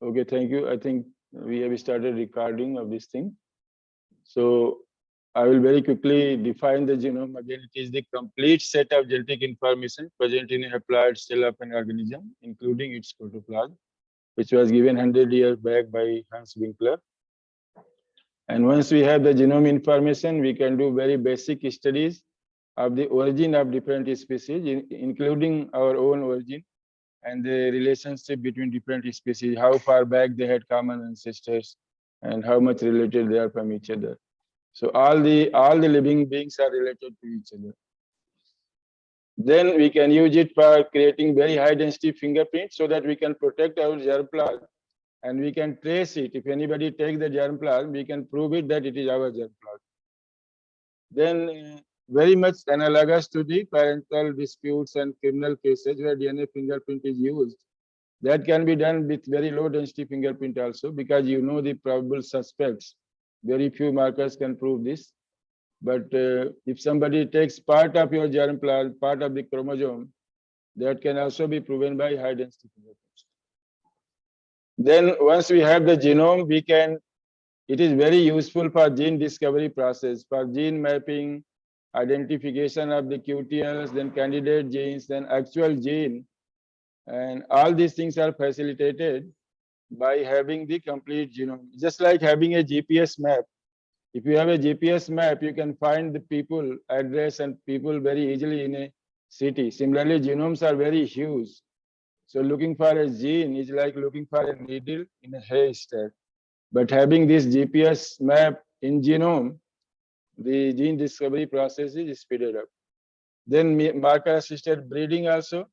Okay, thank you. I think we have started recording of this thing. So I will very quickly define the genome. Again, it is the complete set of genetic information present in a haploid cell of an organism, including its protoplasm, which was given 100 years back by Hans Winkler. And once we have the genome information, we can do very basic studies of the origin of different species, including our own origin, and the relationship between different species, how far back they had common ancestors, and how much related they are from each other. So all the living beings are related to each other. Then we can use it for creating very high density fingerprints so that we can protect our germplasm and we can trace it. If anybody takes the germplasm, we can prove it that it is our germplasm. Then very much analogous to the parental disputes and criminal cases where DNA fingerprint is used. That can be done with very low density fingerprint also, because you know the probable suspects. Very few markers can prove this. But if somebody takes part of your germplasm, part of the chromosome, that can also be proven by high density fingerprints. Then once we have the genome, it is very useful for gene discovery process, for gene mapping, identification of the QTLs, then candidate genes, then actual gene. And all these things are facilitated by having the complete genome. Just like having a GPS map. If you have a GPS map, you can find the people, address and people very easily in a city. Similarly, genomes are very huge. So looking for a gene is like looking for a needle in a haystack. But having this GPS map in genome, the gene discovery process is speeded up. Then marker-assisted breeding also.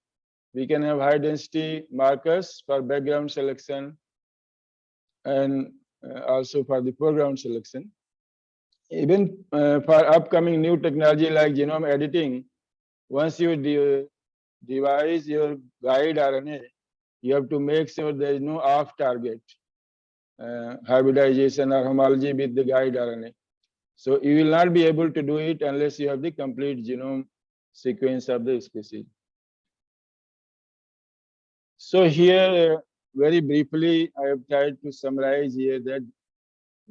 We can have high-density markers for background selection and also for the foreground selection. Even for upcoming new technology like genome editing, once you devise your guide RNA, you have to make sure there is no off-target hybridization or homology with the guide RNA. So you will not be able to do it unless you have the complete genome sequence of the species. So here, very briefly, I have tried to summarize here that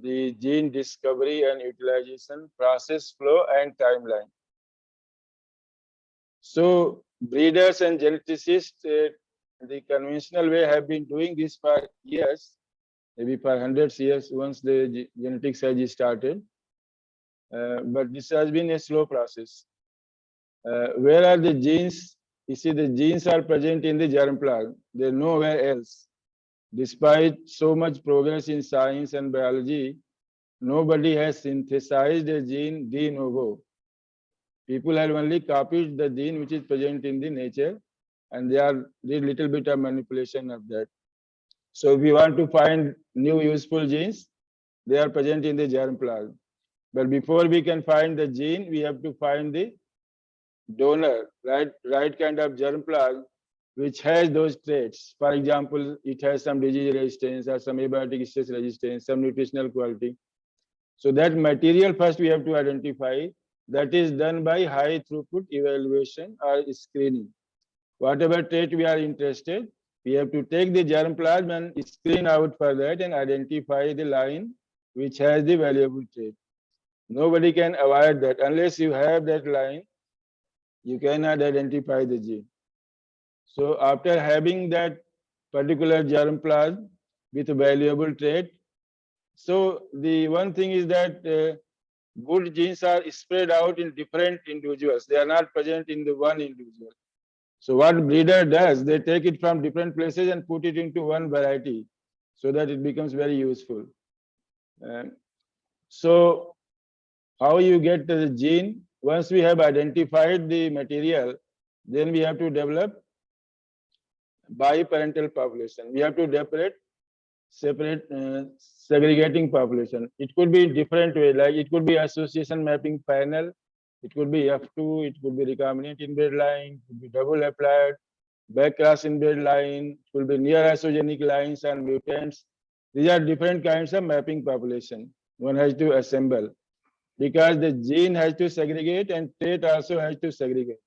the gene discovery and utilization, process flow, and timeline. So breeders and geneticists, the conventional way have been doing this for years, maybe for hundreds of years once the genetics has started. But this has been a slow process. Where are the genes? You see, the genes are present in the germplasm. They're nowhere else. Despite so much progress in science and biology, nobody has synthesized a gene de novo. People have only copied the gene which is present in the nature, and they are did little bit of manipulation of that. So if we want to find new useful genes, they are present in the germplasm. But before we can find the gene, we have to find the donor, right kind of germplasm, which has those traits. For example, it has some disease resistance or some abiotic stress resistance, some nutritional quality. So that material first we have to identify. That is done by high throughput evaluation or screening. Whatever trait we are interested, we have to take the germplasm and screen out for that and identify the line which has the valuable trait. Nobody can avoid that. Unless you have that line, you cannot identify the gene. So after having that particular germplasm with a valuable trait, so the one thing is that good genes are spread out in different individuals. They are not present in the one individual. So what breeder does, they take it from different places and put it into one variety so that it becomes very useful. So how you get the gene? Once we have identified the material, then we have to develop biparental population. We have to separate segregating population. It could be different way, like it could be association mapping panel, it could be F2, it could be recombinant inbred line, it could be double haploid, backcross inbred line, it could be near isogenic lines and mutants. These are different kinds of mapping population. One has to assemble because the gene has to segregate and trait also has to segregate.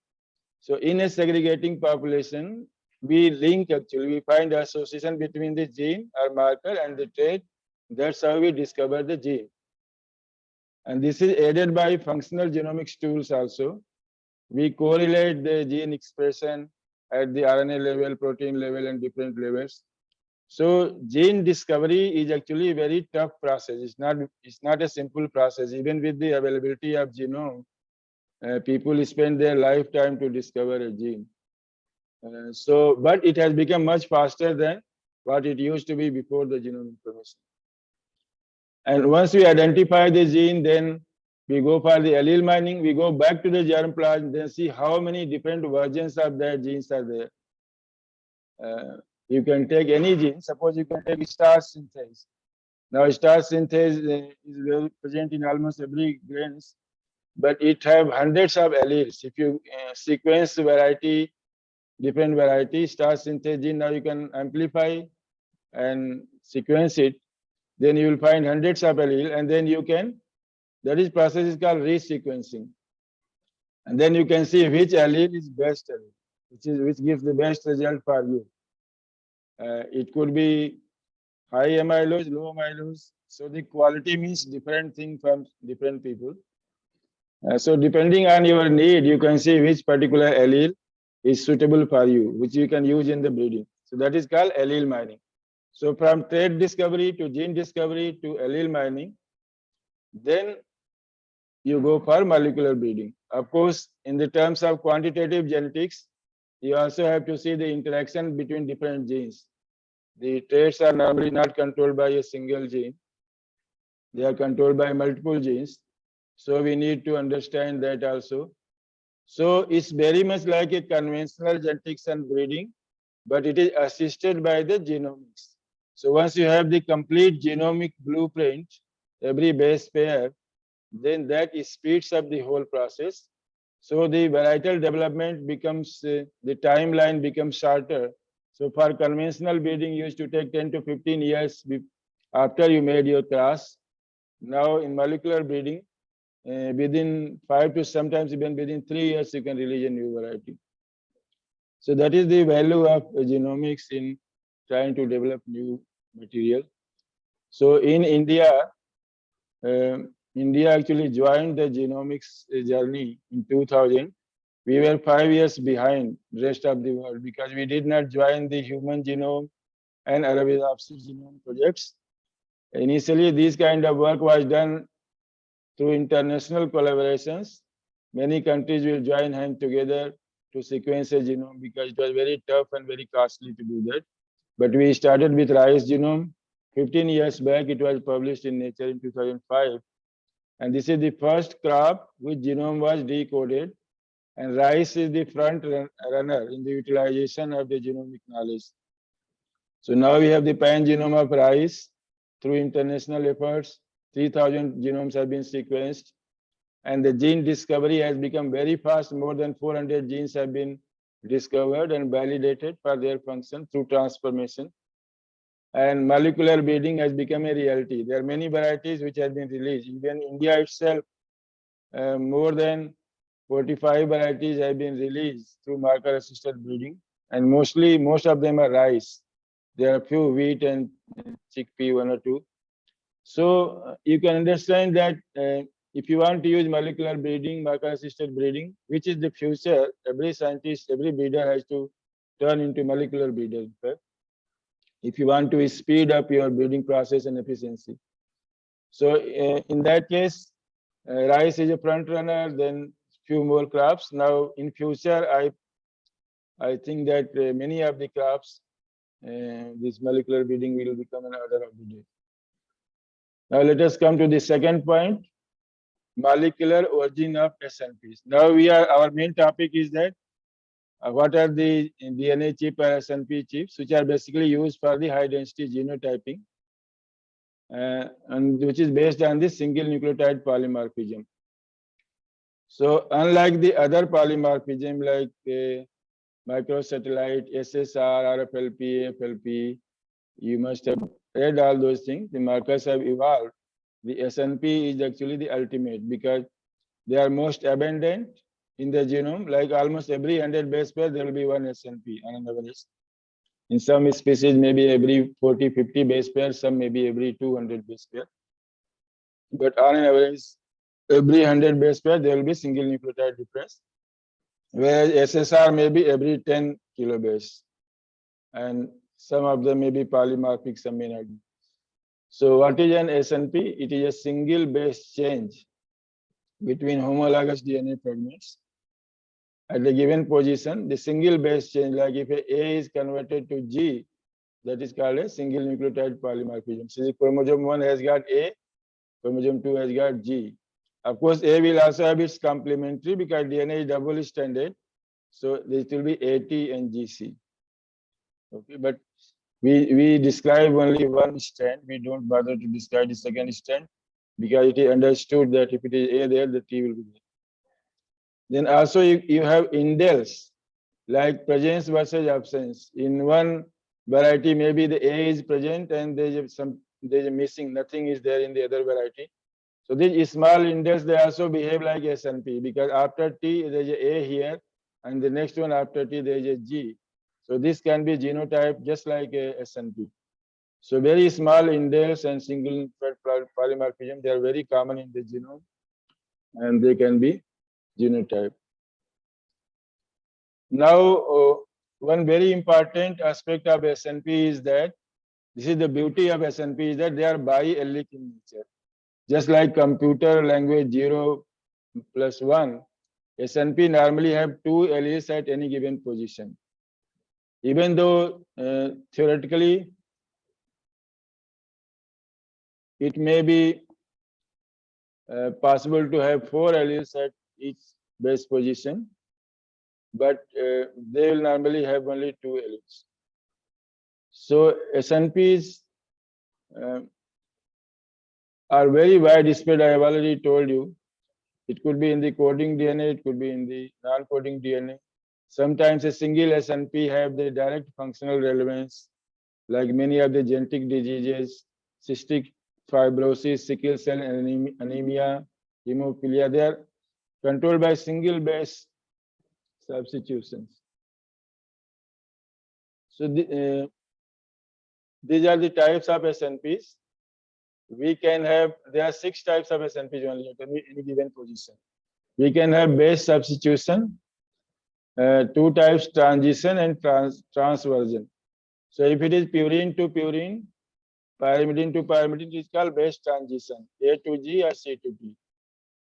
So in a segregating population, we link actually, we find association between the gene or marker and the trait. That's how we discover the gene. And this is aided by functional genomics tools also. We correlate the gene expression at the RNA level, protein level, and different levels. So gene discovery is actually a very tough process. It's not a simple process. Even with the availability of genome, people spend their lifetime to discover a gene. But it has become much faster than what it used to be before the genome information. And once we identify the gene, then we go for the allele mining. We go back to the germplasm, then see how many different versions of that genes are there. You can take any gene. Suppose you can take starch synthase. Now, starch synthase is very present in almost every grains, but it have hundreds of alleles. If you sequence variety, different variety starch synthase gene, now you can amplify and sequence it. Then you will find hundreds of allele, and then you can. That is process is called resequencing, and then you can see which allele is best allele, which gives the best result for you. It could be high amylose, low amylose. So the quality means different thing from different people. So depending on your need, you can see which particular allele is suitable for you, which you can use in the breeding. So that is called allele mining. So from trait discovery to gene discovery to allele mining, then you go for molecular breeding. Of course, in the terms of quantitative genetics, you also have to see the interaction between different genes. The traits are normally not controlled by a single gene. They are controlled by multiple genes. So we need to understand that also. So it's very much like a conventional genetics and breeding, but it is assisted by the genomics. So once you have the complete genomic blueprint, every base pair, then that speeds up the whole process. So the varietal development becomes, the timeline becomes shorter. So for conventional breeding, used to take 10 to 15 years after you made your cross. Now in molecular breeding, within 5 to sometimes even within 3 years, you can release a new variety. So that is the value of genomics in trying to develop new material. So in India, India actually joined the genomics journey in 2000. We were 5 years behind the rest of the world because we did not join the human genome and Arabidopsis genome projects. Initially, this kind of work was done through international collaborations. Many countries will join hands together to sequence a genome because it was very tough and very costly to do that. But we started with rice genome. 15 years back, it was published in Nature in 2005. And this is the first crop which genome was decoded. And rice is the front runner in the utilization of the genomic knowledge. So now we have the pan-genome of rice through international efforts. 3,000 genomes have been sequenced. And the gene discovery has become very fast. More than 400 genes have been discovered and validated for their function through transformation. And molecular breeding has become a reality. There are many varieties which have been released. Even India itself, more than 45 varieties have been released through marker-assisted breeding. And most of them are rice. There are a few wheat and chickpea, 1 or 2. So you can understand that if you want to use molecular breeding, marker-assisted breeding, which is the future, every scientist, every breeder has to turn into molecular breeder, in fact, if you want to speed up your breeding process and efficiency. So in that case, rice is a front runner, then few more crops. Now in future, I think that many of the crops, this molecular breeding will become an order of the day. Now let us come to the second point, molecular origin of SNPs. Now our main topic is that what are the DNA chip or SNP chips, which are basically used for the high density genotyping, and which is based on the single nucleotide polymorphism. So unlike the other polymorphism like microsatellite, SSR, RFLP, FLP, you must have read all those things. The markers have evolved. The SNP is actually the ultimate because they are most abundant in the genome, like almost every 100 base pair, there will be one SNP on an average. In some species, maybe every 40, 50 base pair, some maybe every 200 base pair. But on an average, every 100 base pair, there will be single nucleotide difference, whereas SSR may be every 10 kilobase. And some of them may be polymorphic, some may not be. So what is an SNP? It is a single base change between homologous DNA fragments at a given position. The single base change, like if A is converted to G, that is called a single nucleotide polymorphism. So the chromosome 1 has got A, chromosome 2 has got G. Of course, A will also have its complementary because DNA is double stranded. So this will be AT and GC. Okay, but we describe only one strand. We don't bother to describe the second strand because it is understood that if it is A there, the T will be there. Then also you have indels, like presence versus absence. In one variety, maybe the A is present and there's a missing, nothing is there in the other variety. So these small indels, they also behave like SNP because after T, there's a here, and the next one after T, there's a G. So this can be genotype just like a SNP. So very small indels and single polymorphism, they are very common in the genome, and they can be genotype. Now, one very important aspect of SNP is that this is the beauty of SNP is that they are biallelic in nature. Just like computer language 0 plus 1, SNP normally have 2 alleles at any given position. Even though theoretically it may be possible to have 4 alleles at each base position, but they will normally have only 2 alleles. So SNPs are very widespread. I have already told you. It could be in the coding DNA, it could be in the non-coding DNA. Sometimes a single SNP have the direct functional relevance, like many of the genetic diseases, cystic fibrosis, sickle cell anemia, hemophilia. They are controlled by single base substitutions. So these are the types of SNPs. We can have, there are 6 types of SNPs only at any given position. We can have base substitution, 2 types transition and transversion. So if it is purine to purine, pyrimidine to pyrimidine, it is called base transition, A to G or C to T.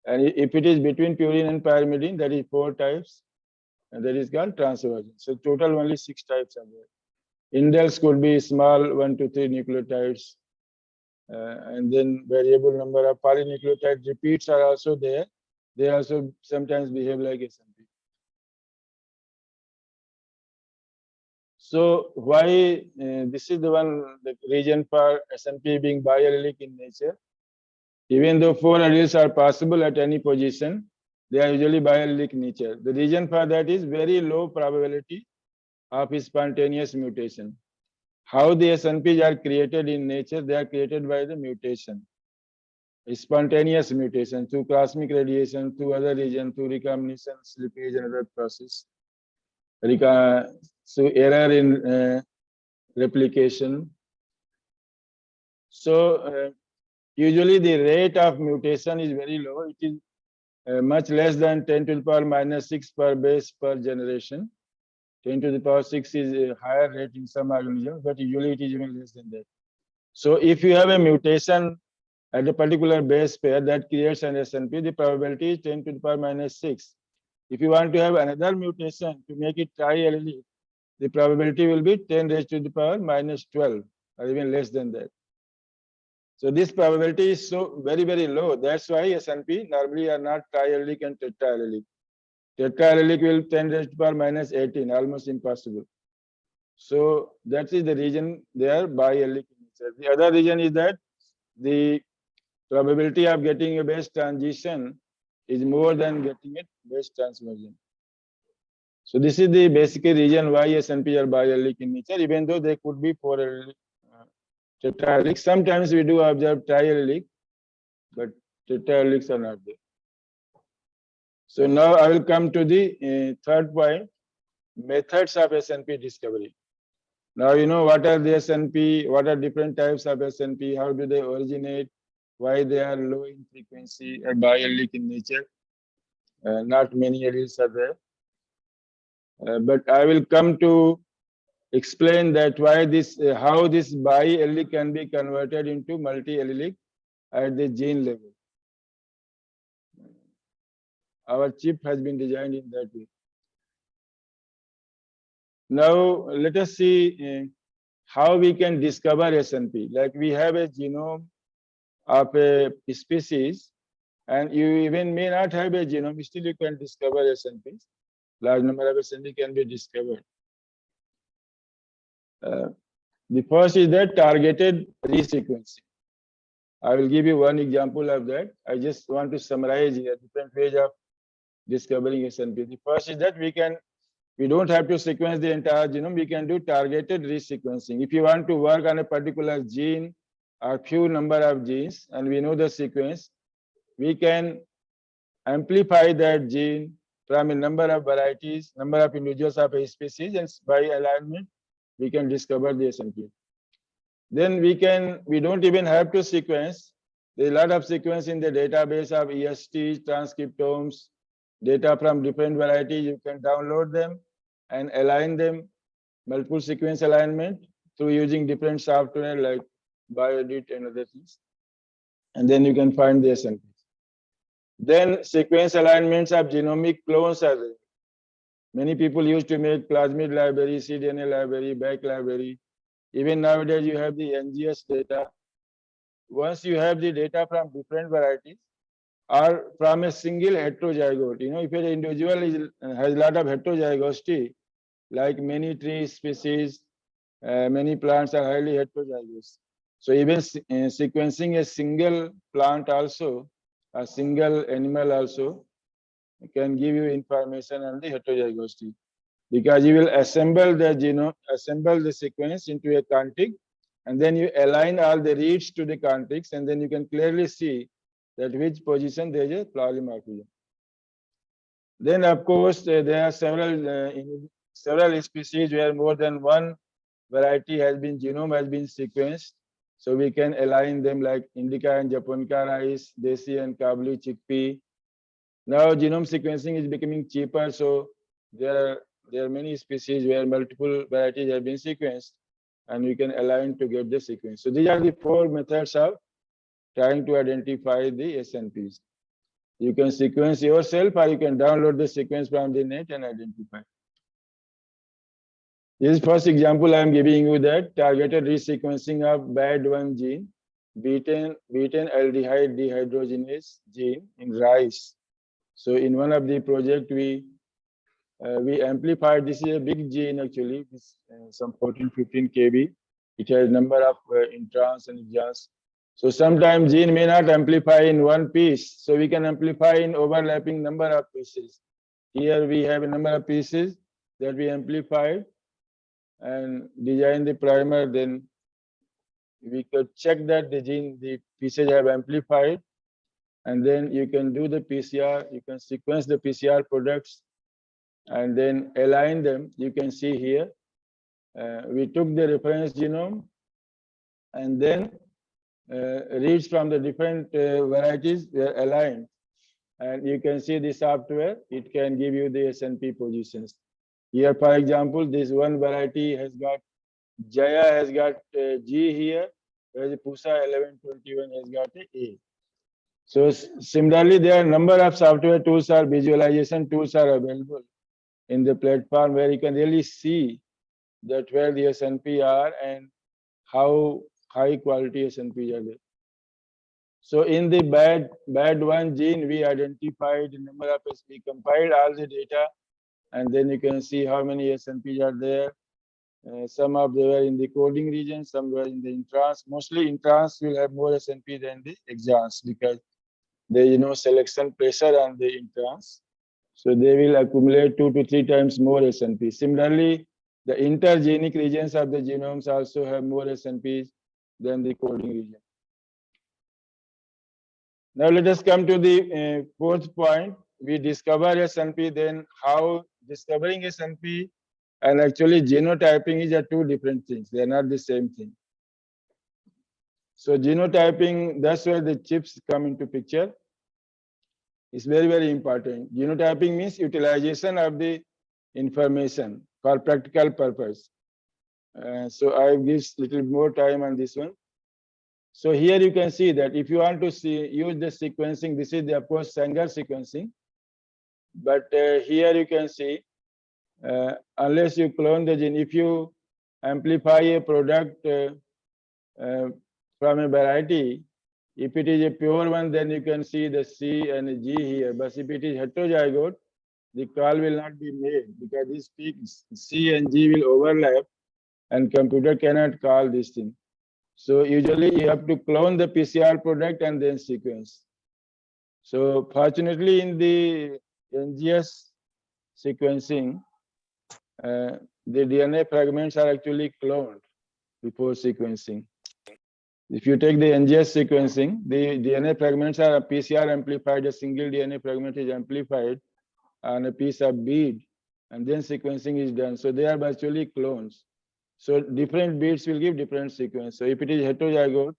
And if it is between purine and pyrimidine, that is 4 types, and that is called transversion. So total only 6 types are there. Indels could be small 1 to 3 nucleotides. And then variable number of polynucleotide repeats are also there. They also sometimes behave like SNP. So why this is the reason for SNP being biallelic in nature. Even though 4 alleles are possible at any position, they are usually biallelic in nature. The reason for that is very low probability of spontaneous mutation. How the SNPs are created in nature, they are created by the mutation. Spontaneous mutation through cosmic radiation, through other region, through recombination, slippage, and other process. So error in replication. So usually the rate of mutation is very low. It is much less than 10 to the power minus 6 per base per generation. 10 to the power 6 is a higher rate in some organisms, but usually it is even less than that. So if you have a mutation at a particular base pair that creates an SNP, the probability is 10 to the power minus 6. If you want to have another mutation to make it triallelic, the probability will be 10 raised to the power minus 12 or even less than that. So this probability is so very, very low. That's why SNP normally are not triallelic and tetraallelic. Tetraallelic will 10 raised to the power minus 18, almost impossible. So that is the reason they are biallelic in nature. The other reason is that the probability of getting a base transition is more than getting a base transversion. So this is the basic reason why SNP are biallelic in nature, even though they could be tetraallelic. Sometimes we do observe triallelic, but tetraallelics are not there. So now I will come to the third point, methods of SNP discovery. Now you know what are the SNP, what are different types of SNP, how do they originate, why they are low in frequency or biallelic in nature. Not many alleles are there. But I will come to explain that why this, how this biallelic can be converted into multi-allelic at the gene level. Our chip has been designed in that way. Now let us see how we can discover SNP. Like we have a genome of a species, and you even may not have a genome, still you can discover SNPs. Large number of SNP can be discovered. The first is that targeted resequencing. I will give you one example of that. I just want to summarize here different ways of discovering SNP. The first is that we don't have to sequence the entire genome. We can do targeted resequencing. If you want to work on a particular gene or few number of genes, and we know the sequence, we can amplify that gene from a number of varieties, number of individuals of a species, and by alignment, we can discover the SNP. Then we don't even have to sequence. There's a lot of sequence in the database of EST, transcriptomes, data from different varieties. You can download them and align them, multiple sequence alignment through using different software like BioEdit and other things. And then you can find the SNPs. Then sequence alignments of genomic clones are there. Many people used to make plasmid library, cDNA library, BAC library. Even nowadays, you have the NGS data. Once you have the data from different varieties or from a single heterozygote, you know, if an individual has a lot of heterozygosity, like many tree species, many plants are highly heterozygous. So even sequencing a single plant also, a single animal also, can give you information on the heterozygosity, because you will assemble the genome, assemble the sequence into a contig, and then you align all the reads to the contigs, and then you can clearly see that which position there is a polymorphism. Then of course there are several species where more than one variety genome has been sequenced. So we can align them like indica and japonica rice, desi and kabuli chickpea. Now genome sequencing is becoming cheaper, so there are many species where multiple varieties have been sequenced, and we can align to get the sequence. So these are the four methods of trying to identify the SNPs. You can sequence yourself, or you can download the sequence from the net and identify. This first example I am giving you, that targeted resequencing of BAD1 gene, betaine aldehyde dehydrogenase gene in rice. So in one of the project we amplified. This is a big gene actually. This some 14-15 kb. It has number of introns and exons. So sometimes gene may not amplify in one piece. So we can amplify in overlapping number of pieces. Here we have a number of pieces that we amplified and design the primer. Then we could check that the pieces have amplified, and then you can do the PCR. You can sequence the PCR products and then align them. You can see here, we took the reference genome and then reads from the different varieties were aligned. And you can see the software, it can give you the SNP positions. Here, for example, this one variety has got, Jaya has got G here, whereas Pusa 1121 has got A. So similarly, there are a number of software tools or visualization tools are available in the platform where you can really see that where the SNP are and how high quality SNP are there. So in the BAD1 gene, we identified the number of, we compiled all the data, and then you can see how many SNPs are there. Some of them were in the coding region, some were in the introns. Mostly introns will have more SNP than the exons because there is no selection pressure on the introns. So they will accumulate 2 to 3 times more SNP. Similarly, the intergenic regions of the genomes also have more SNPs than the coding region. Now let us come to the fourth point, we discover SNP, then how discovering SNP and actually genotyping is two different things. They are not the same thing. So genotyping, that's where the chips come into picture. It's very, very important. Genotyping means utilization of the information for practical purpose. So I give little more time on this one. So here you can see that if you want to use the sequencing, this is the of course Sanger sequencing. But here you can see, unless you clone the gene, if you amplify a product from a variety, if it is a pure one, then you can see the C and the G here. But if it is heterozygote, the call will not be made because these peaks C and G will overlap and computer cannot call this thing. So usually you have to clone the PCR product and then sequence. So fortunately in the NGS sequencing, the DNA fragments are actually cloned before sequencing. If you take the NGS sequencing, the DNA fragments are PCR amplified, a single DNA fragment is amplified on a piece of bead, and then sequencing is done. So they are actually clones. So different beads will give different sequence. So if it is heterozygote,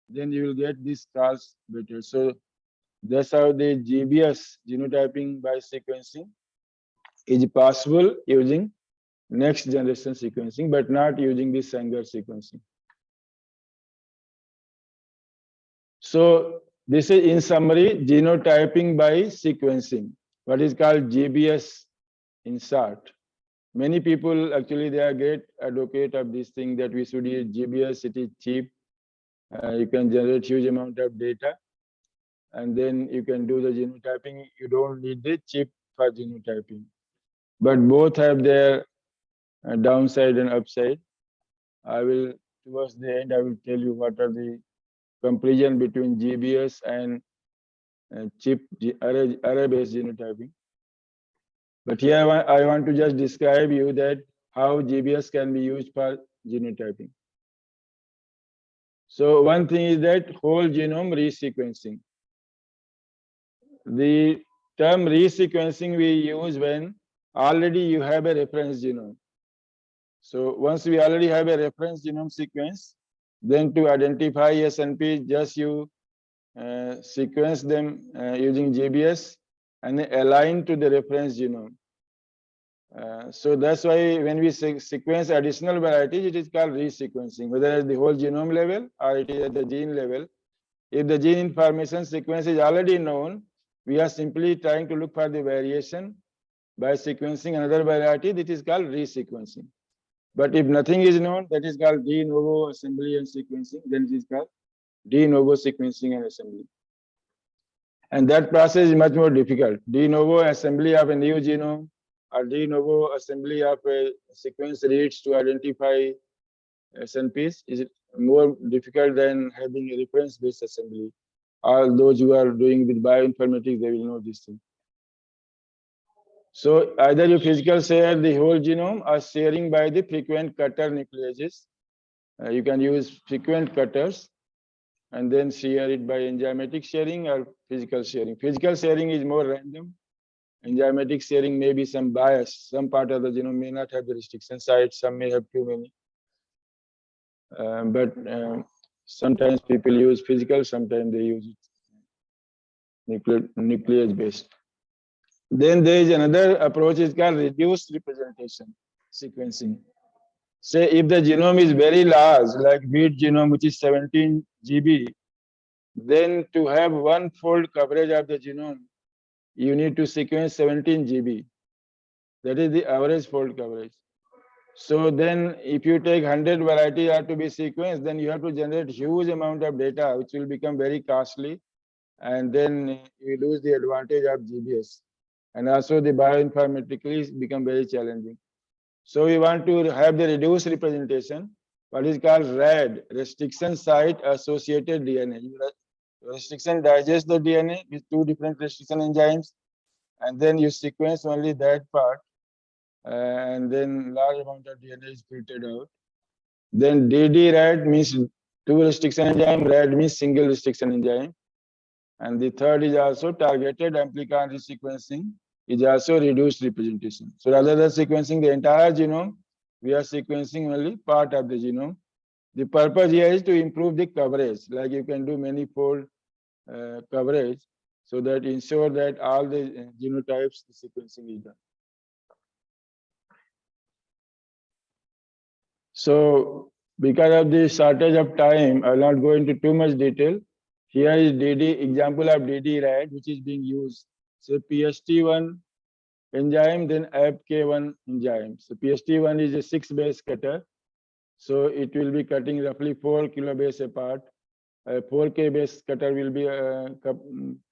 then you will get these calls better. So that's how the GBS, genotyping by sequencing, is possible using next generation sequencing, but not using the Sanger sequencing. So this is in summary genotyping by sequencing, what is called GBS in short. Many people actually they are great advocate of this thing that we should use GBS. It is cheap. You can generate huge amount of data, and then you can do the genotyping. You don't need the chip for genotyping, but both have their downside and upside. I will towards the end I will tell you what are the comparison between GBS and chip array-based genotyping. But here I want to just describe you that how GBS can be used for genotyping. So one thing is that whole genome resequencing. The term resequencing we use when already you have a reference genome. So once we already have a reference genome sequence, then to identify SNP, just you sequence them using GBS and align to the reference genome. So that's why when we sequence additional varieties, it is called resequencing, whether at the whole genome level or it is at the gene level. If the gene information sequence is already known, we are simply trying to look for the variation by sequencing another variety. That is called resequencing. But if nothing is known, that is called de novo assembly and sequencing. Then it is called de novo sequencing and assembly. And that process is much more difficult. De novo assembly of a new genome or de novo assembly of a sequence reads to identify SNPs is more difficult than having a reference-based assembly. All those who are doing with bioinformatics, they will know this thing. So either you physical share the whole genome or sharing by the frequent cutter nucleases. You can use frequent cutters and then share it by enzymatic sharing or physical sharing. Physical sharing is more random. Enzymatic sharing may be some bias. Some part of the genome may not have the restriction sites, some may have too many. But sometimes people use physical, sometimes they use nuclease based. Then there is another approach is called reduced representation sequencing. Say if the genome is very large, like bead genome, which is 17 GB, then to have one-fold coverage of the genome, you need to sequence 17 GB. That is the average fold coverage. So then if you take 100 varieties are to be sequenced, then you have to generate huge amount of data, which will become very costly. And then you lose the advantage of GBS. And also the bioinformatically become very challenging. So we want to have the reduced representation, what is called RAD, restriction site associated DNA. Restriction digest the DNA with two different restriction enzymes, and then you sequence only that part, and then large amount of DNA is filtered out. Then DD-RAD means two restriction enzyme, RAD means single restriction enzyme. And the third is also targeted amplicon resequencing, is also reduced representation. So rather than sequencing the entire genome, we are sequencing only part of the genome. The purpose here is to improve the coverage, like you can do manifold coverage, so that ensure that all the genotypes the sequencing is done. So because of the shortage of time, I will not go into too much detail. Here is DD example of DD-RAD, which is being used. So PST1 enzyme, then ABK1 enzyme. So PST1 is a 6-base cutter. So it will be cutting roughly 4 kilobase apart. 4K base cutter will be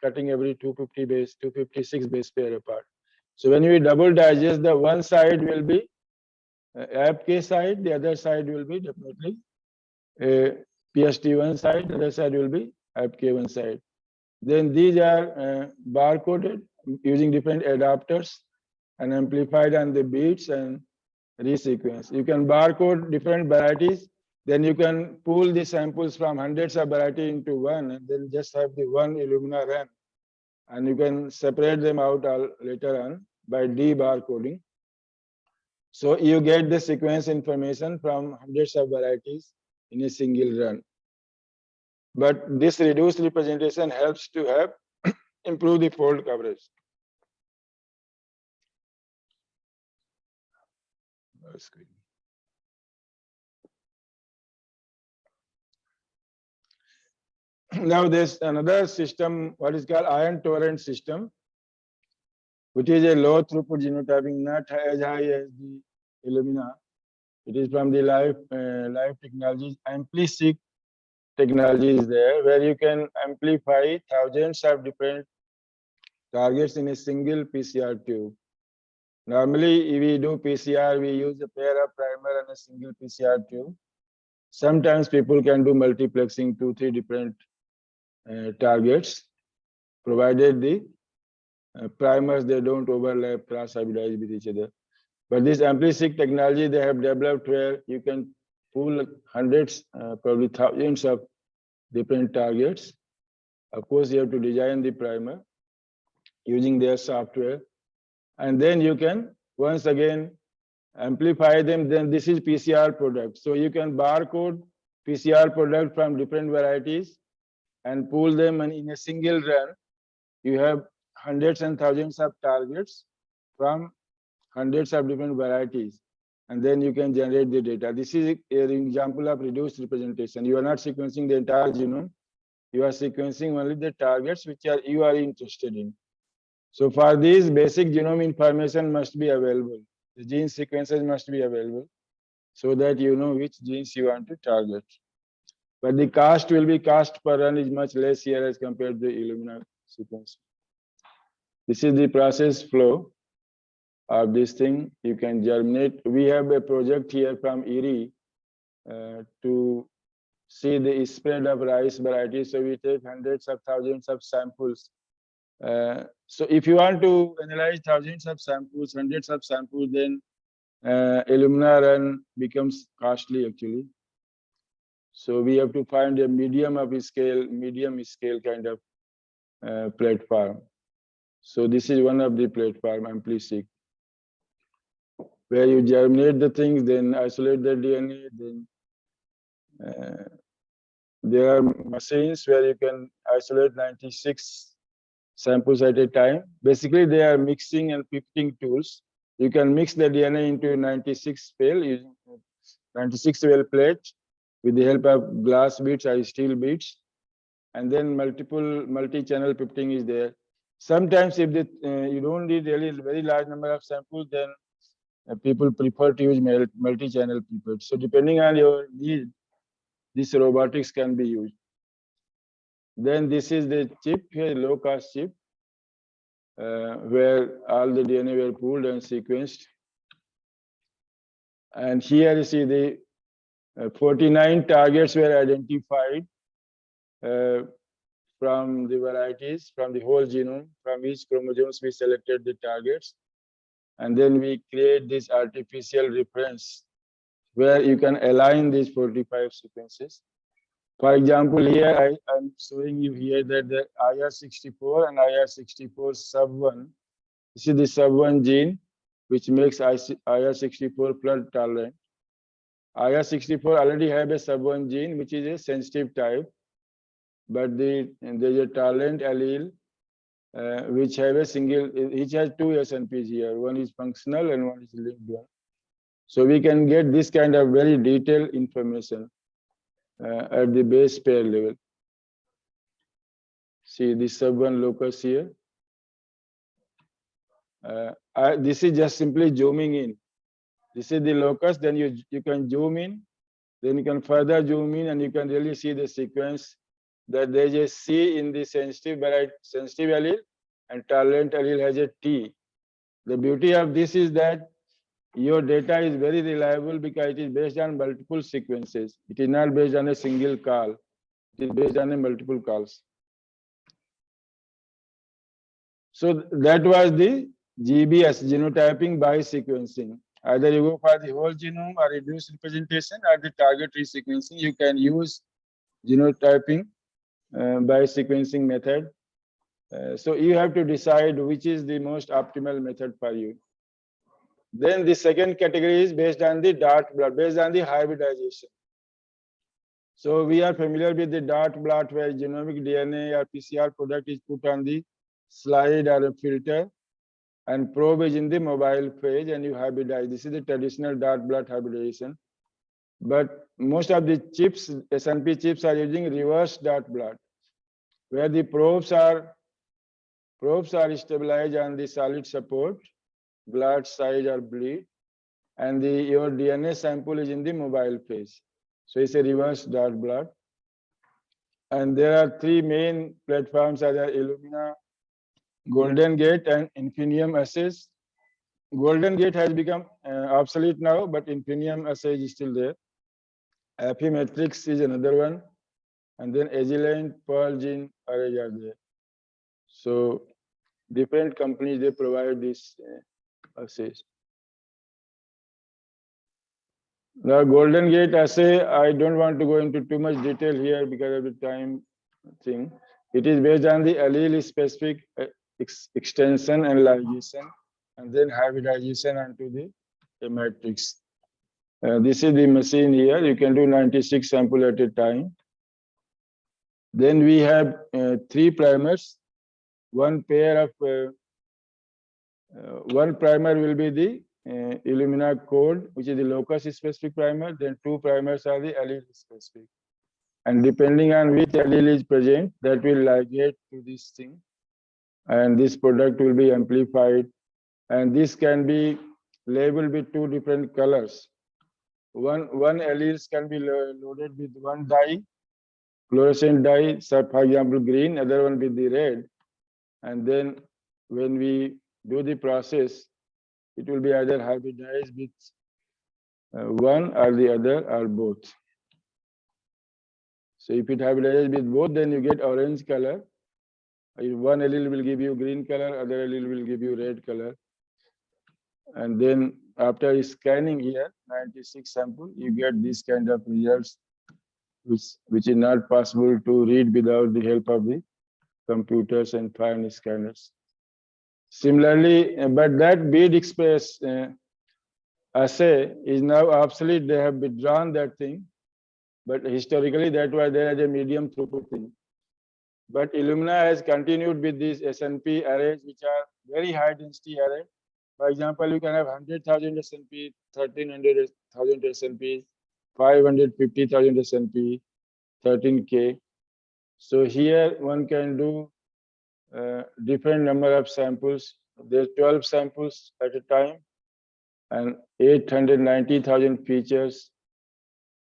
cutting every 256 base pair apart. So when we double digest, the one side will be ABK side, the other side will be definitely PST1 side, the other side will be ABK1 side. Then these are barcoded using different adapters and amplified on the beats and resequence. You can barcode different varieties, then you can pool the samples from hundreds of varieties into one, and then just have the one Illumina run. And you can separate them out later on by debarcoding. So you get the sequence information from hundreds of varieties in a single run. But this reduced representation helps to have improve the fold coverage. Now there's another system, what is called ion tolerant system, which is a low throughput genotyping, not as high as the Illumina. It is from the Life Technologies. AmpliSeq technology is there, where you can amplify thousands of different targets in a single PCR tube. Normally, if we do PCR, we use a pair of primer and a single PCR tube. Sometimes people can do multiplexing 2-3 different targets, provided the primers, they don't overlap, cross-hybridize with each other. But this AmpliSeq technology they have developed where you can pool hundreds, probably thousands of different targets. Of course, you have to design the primer using their software. And then you can, once again, amplify them. Then this is PCR product. So you can barcode PCR product from different varieties and pool them, and in a single run, you have hundreds and thousands of targets from hundreds of different varieties, and then you can generate the data. This is an example of reduced representation. You are not sequencing the entire genome. You are sequencing only the targets which you are interested in. So for these, basic genome information must be available. The gene sequences must be available so that you know which genes you want to target. But the cost will be, cost per run is much less here as compared to the Illumina sequence. This is the process flow of this thing. You can germinate. We have a project here from IRI to see the spread of rice varieties. So we take hundreds of thousands of samples. So if you want to analyze thousands of samples, hundreds of samples, then Illumina run becomes costly actually. So we have to find a medium scale kind of platform. So this is one of the platform, AmpliSeq, where you germinate the things, then isolate the DNA, then there are machines where you can isolate 96 samples at a time. Basically, they are mixing and pipetting tools. You can mix the DNA into 96 well using 96 well plate with the help of glass beads or steel beads, and then multi-channel pipetting is there. Sometimes if you don't need really very large number of samples, then people prefer to use multi-channel pipette. So depending on your need, this robotics can be used. Then this is the chip here, low-cost chip, where all the DNA were pooled and sequenced. And here you see the 49 targets were identified from the varieties, from the whole genome. From each chromosomes, we selected the targets. And then we create this artificial reference where you can align these 45 sequences. For example, here I'm showing you here that the IR64 and IR64 sub1, this is the sub1 gene which makes IR64 flood tolerant. IR64 already have a sub1 gene which is a sensitive type, but there's a tolerant allele which have a single, each has two SNPs here. One is functional and one is linked one. So we can get this kind of very detailed information at the base pair level. See this sub1 locus here. This is just simply zooming in. This is the locus, then you can zoom in, then you can further zoom in and you can really see the sequence that there is a C in the sensitive allele and tolerant allele has a T. The beauty of this is that your data is very reliable because it is based on multiple sequences. It is not based on a single call. It is based on a multiple calls. So that was the GBS, genotyping by sequencing. Either you go for the whole genome or reduced representation or the target resequencing. You can use genotyping by sequencing method. So you have to decide which is the most optimal method for you. Then the second category is based on the dart blot, based on the hybridization. So we are familiar with the dart blot where genomic DNA or PCR product is put on the slide or a filter and probe is in the mobile phase and you hybridize. This is the traditional dart blot hybridization. But most of the chips, SNP chips are using reverse dart blot, where the probes are stabilized on the solid support, blot size or bleed, and your DNA sample is in the mobile phase. So it's a reverse dart blot. And there are three main platforms are Illumina, Golden Gate, and Infinium assays. Golden Gate has become obsolete now, but Infinium assay is still there. Affymetrix is another one, and then Agilent, Pearl Gene arrays are there. So different companies they provide these assays. The Golden Gate assay, I don't want to go into too much detail here because of the time thing. It is based on the allele specific extension and ligation, and then hybridization onto the matrix. This is the machine here. You can do 96 samples at a time. Then we have three primers. One pair of one primer will be the Illumina code, which is the locus specific primer. Then two primers are the allele specific. And depending on which allele is present, that will ligate to this thing. And this product will be amplified. And this can be labeled with two different colors. One alleles can be loaded with one dye, fluorescent dye, for example, green, other one with the red. And then when we do the process, it will be either hybridized with one or the other or both. So if it hybridizes with both, then you get orange color. One allele will give you green color, other allele will give you red color. And then after scanning here, 96 sample, you get this kind of results, which is not possible to read without the help of the computers and fine scanners. Similarly, but that bead express assay is now obsolete. They have withdrawn that thing. But historically, that was there as a medium throughput thing. But Illumina has continued with these SNP arrays, which are very high density array. For example, you can have 100,000 SNP, 1300,000 SNP, 550,000 SNP, 13K. So here one can do different number of samples. There's 12 samples at a time and 890,000 features.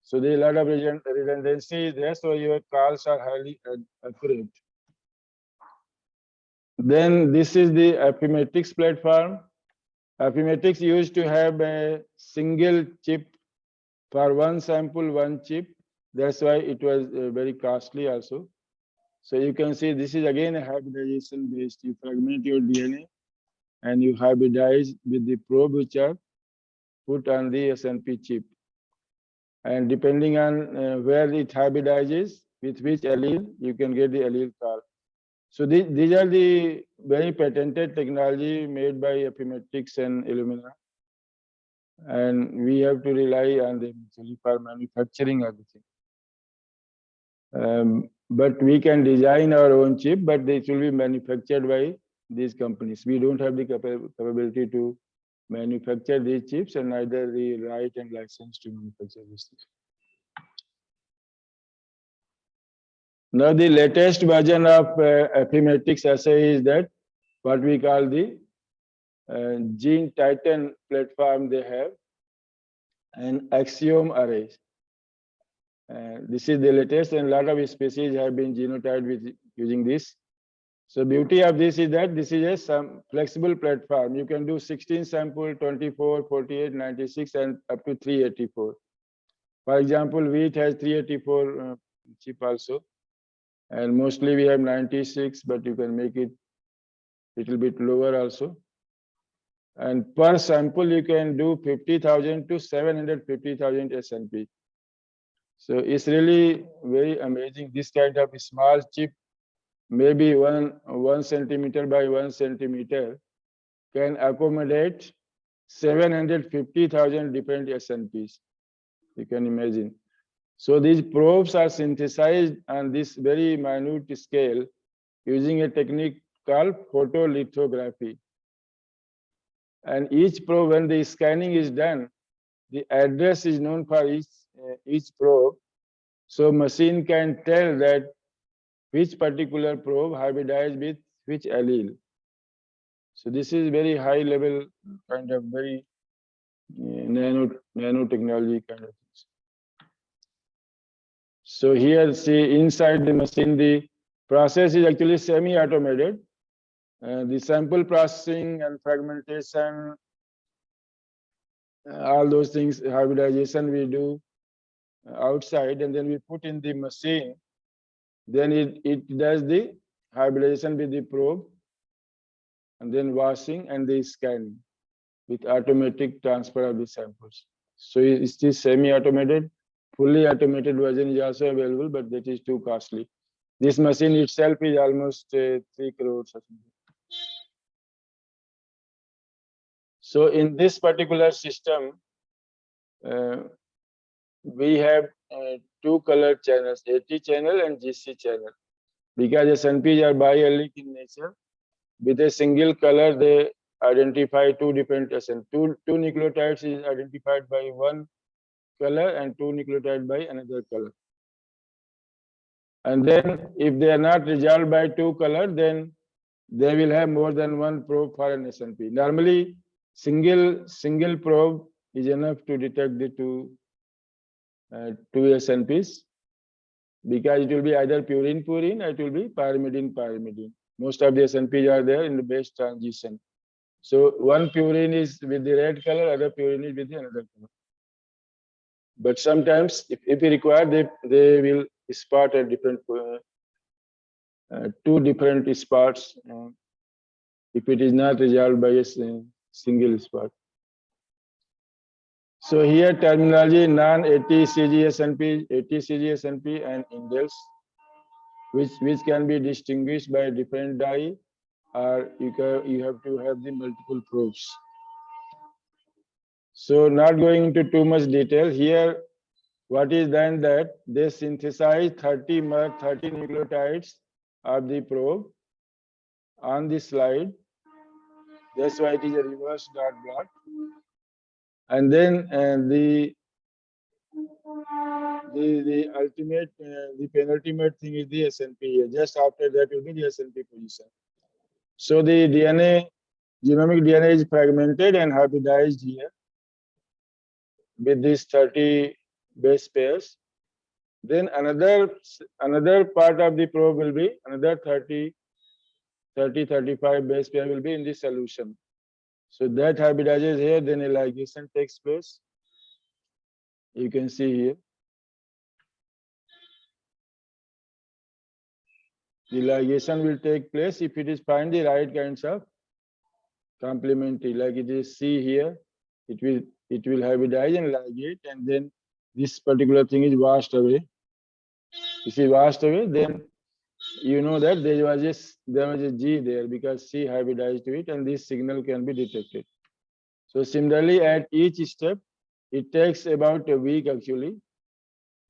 So there's a lot of redundancy there, so your calls are highly accurate. Then this is the Affymetrix platform. Affymetrix used to have a single chip for one sample, one chip. That's why it was very costly also. So you can see this is again a hybridization based. You fragment your DNA and you hybridize with the probe which are put on the SNP chip. And depending on where it hybridizes, with which allele, you can get the allele call. So these are the very patented technology made by Affymetrix and Illumina. And we have to rely on them actually for manufacturing everything. But we can design our own chip, but it will be manufactured by these companies. We don't have the capability to manufacture these chips and neither the right and license to manufacture these chips. Now the latest version of Affymetrix assay is that what we call the Gene Titan platform they have, and Axiom arrays. This is the latest, and a lot of species have been genotyped with using this. So beauty of this is that this is some flexible platform. You can do 16 sample, 24, 48, 96, and up to 384. For example, wheat has 384 chip also, and mostly we have 96, but you can make it little bit lower also. And per sample, you can do 50,000 to 750,000 SNP. So it's really very amazing. This kind of small chip, maybe one centimeter by 1 centimeter, can accommodate 750,000 different SNPs. You can imagine. So these probes are synthesized on this very minute scale using a technique called photolithography. And each probe, when the scanning is done, the address is known for each probe. So machine can tell that which particular probe hybridized with which allele. So this is very high level kind of very nanotechnology kind of things. So here see inside the machine, the process is actually semi-automated. The sample processing and fragmentation, all those things, hybridization we do outside, and then we put in the machine. Then it does the hybridization with the probe, and then washing and the scanning with automatic transfer of the samples. So it's this semi-automated. Fully automated version is also available, but that is too costly. This machine itself is almost 3 crores or something. So in this particular system, we have 2 color channels, AT channel and GC channel. Because SNPs are biallelic in nature, with a single color, they identify 2 different SNPs. Two nucleotides is identified by one color and 2 nucleotides by another color. And then if they are not resolved by 2 colors, then they will have more than one probe for an SNP. Normally, single probe is enough to detect the two SNPs, because it will be either purine or it will be pyrimidine. Most of the SNPs are there in the base transition. So one purine is with the red color, other purine is with the another color. But sometimes, if we require, they will spot a different 2 different spots if it is not resolved by a single spot. So here terminology non-AT-CG-SNP, AT-CG-SNP and indels, which can be distinguished by different dye, or you have to have the multiple probes. So not going into too much detail here, what is done that they synthesize 30 nucleotides of the probe on the slide. That's why it is a reverse dot plot. And then the ultimate, the penultimate thing is the SNP. Just after that will be the SNP position. So the genomic DNA is fragmented and hybridized here with these 30 base pairs. Then another part of the probe will be another 35 base pair will be in the solution. So that hybridizes here, then a ligation takes place. You can see here. The ligation will take place if it is find the right kinds of complementary, like it is C here. It will hybridize and ligate, and then this particular thing is washed away. If it washed away, then you know that there was a G there because C hybridized to it, and this signal can be detected. So similarly, at each step, it takes about a week actually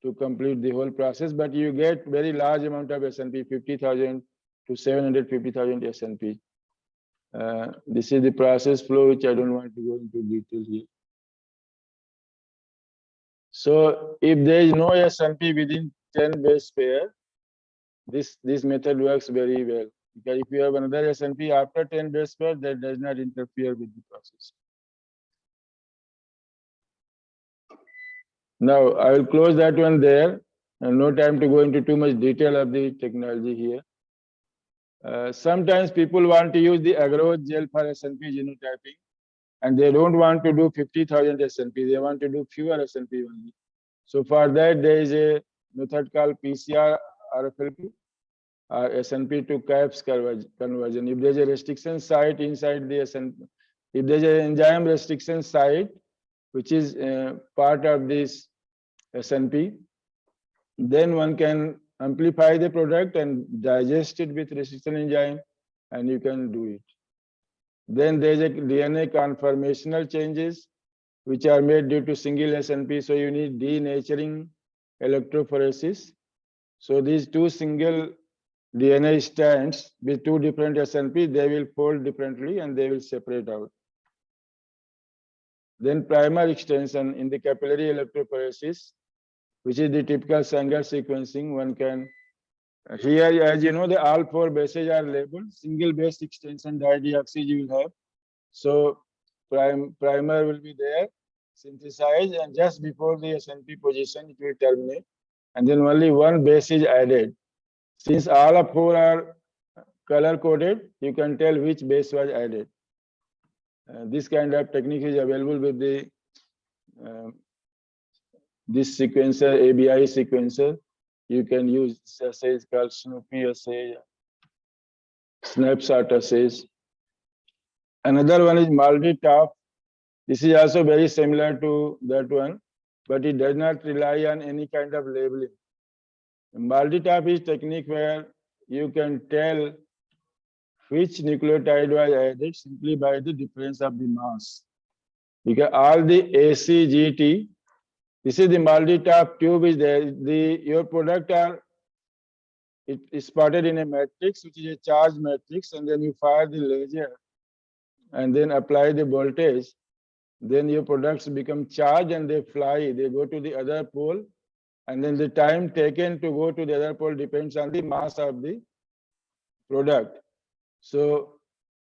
to complete the whole process, but you get very large amount of SNP, 50,000 to 750,000 SNP. This is the process flow, which I don't want to go into detail here. So if there is no SNP within 10 base pair, this method works very well. Because if you have another SNP after 10 base pair, that does not interfere with the process. Now I will close that one there, and no time to go into too much detail of the technology here. Sometimes people want to use the agarose gel for SNP genotyping, and they don't want to do 50,000 SNP. They want to do fewer SNP only. So for that, there is a method called PCR RFLP or SNP to CAPS conversion. If there's a restriction site inside the SNP, if there's an enzyme restriction site, which is part of this SNP, then one can amplify the product and digest it with restriction enzyme, and you can do it. Then there's a DNA conformational changes which are made due to single SNP, so you need denaturing electrophoresis. So these two single DNA strands with two different SNP, they will fold differently and they will separate out. Then primer extension in the capillary electrophoresis, which is the typical Sanger sequencing. One can, here as you know, all four bases are labeled. Single base extension dideoxy you will have. So primer will be there, synthesized, and just before the SNP position it will terminate, and then only one base is added. Since all of four are color coded, you can tell which base was added. This kind of technique is available with the this sequencer, ABI sequencer. You can use assays called Snoopy assay, snapshot assays. Another one is MALDI-TOF. This is also very similar to that one, but it does not rely on any kind of labeling. MALDI-TOF is technique where you can tell which nucleotide was added simply by the difference of the mass. Because all the ACGT, this is the MALDI-TOF tube is there. Your product it is spotted in a matrix, which is a charge matrix, and then you fire the laser and then apply the voltage. Then your products become charged and they fly, they go to the other pole, and then the time taken to go to the other pole depends on the mass of the product. So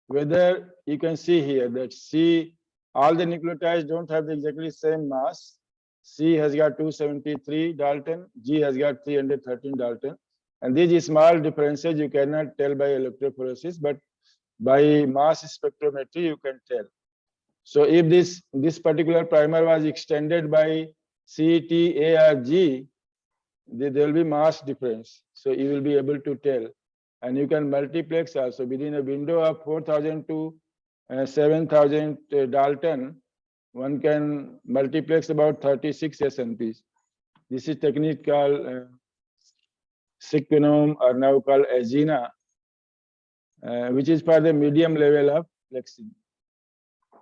whether you can see here that C, all the nucleotides don't have the exactly same mass. C has got 273 Dalton, G has got 313 Dalton. And these small differences you cannot tell by electrophoresis, but by mass spectrometry you can tell. So if this particular primer was extended by C, T, A, or G, there will be mass difference. So you will be able to tell. And you can multiplex also within a window of 4,000 to 7,000 Dalton. One can multiplex about 36 SNPs. This is technique called Sequenom, or now called Agena, which is for the medium level of plexing.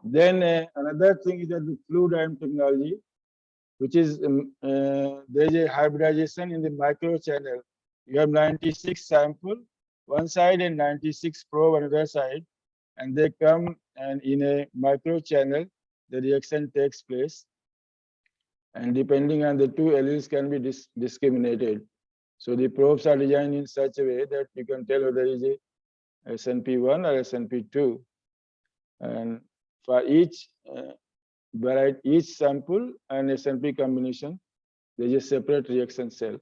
Then another thing is that the Fluidigm technology, which is there is a hybridization in the microchannel. You have 96 sample one side and 96 probe another side, and they come and in a microchannel the reaction takes place, and depending on the two alleles can be discriminated. So the probes are designed in such a way that you can tell whether it is a SNP1 or SNP2, and for each variety, each sample and SNP combination, there is a separate reaction cell.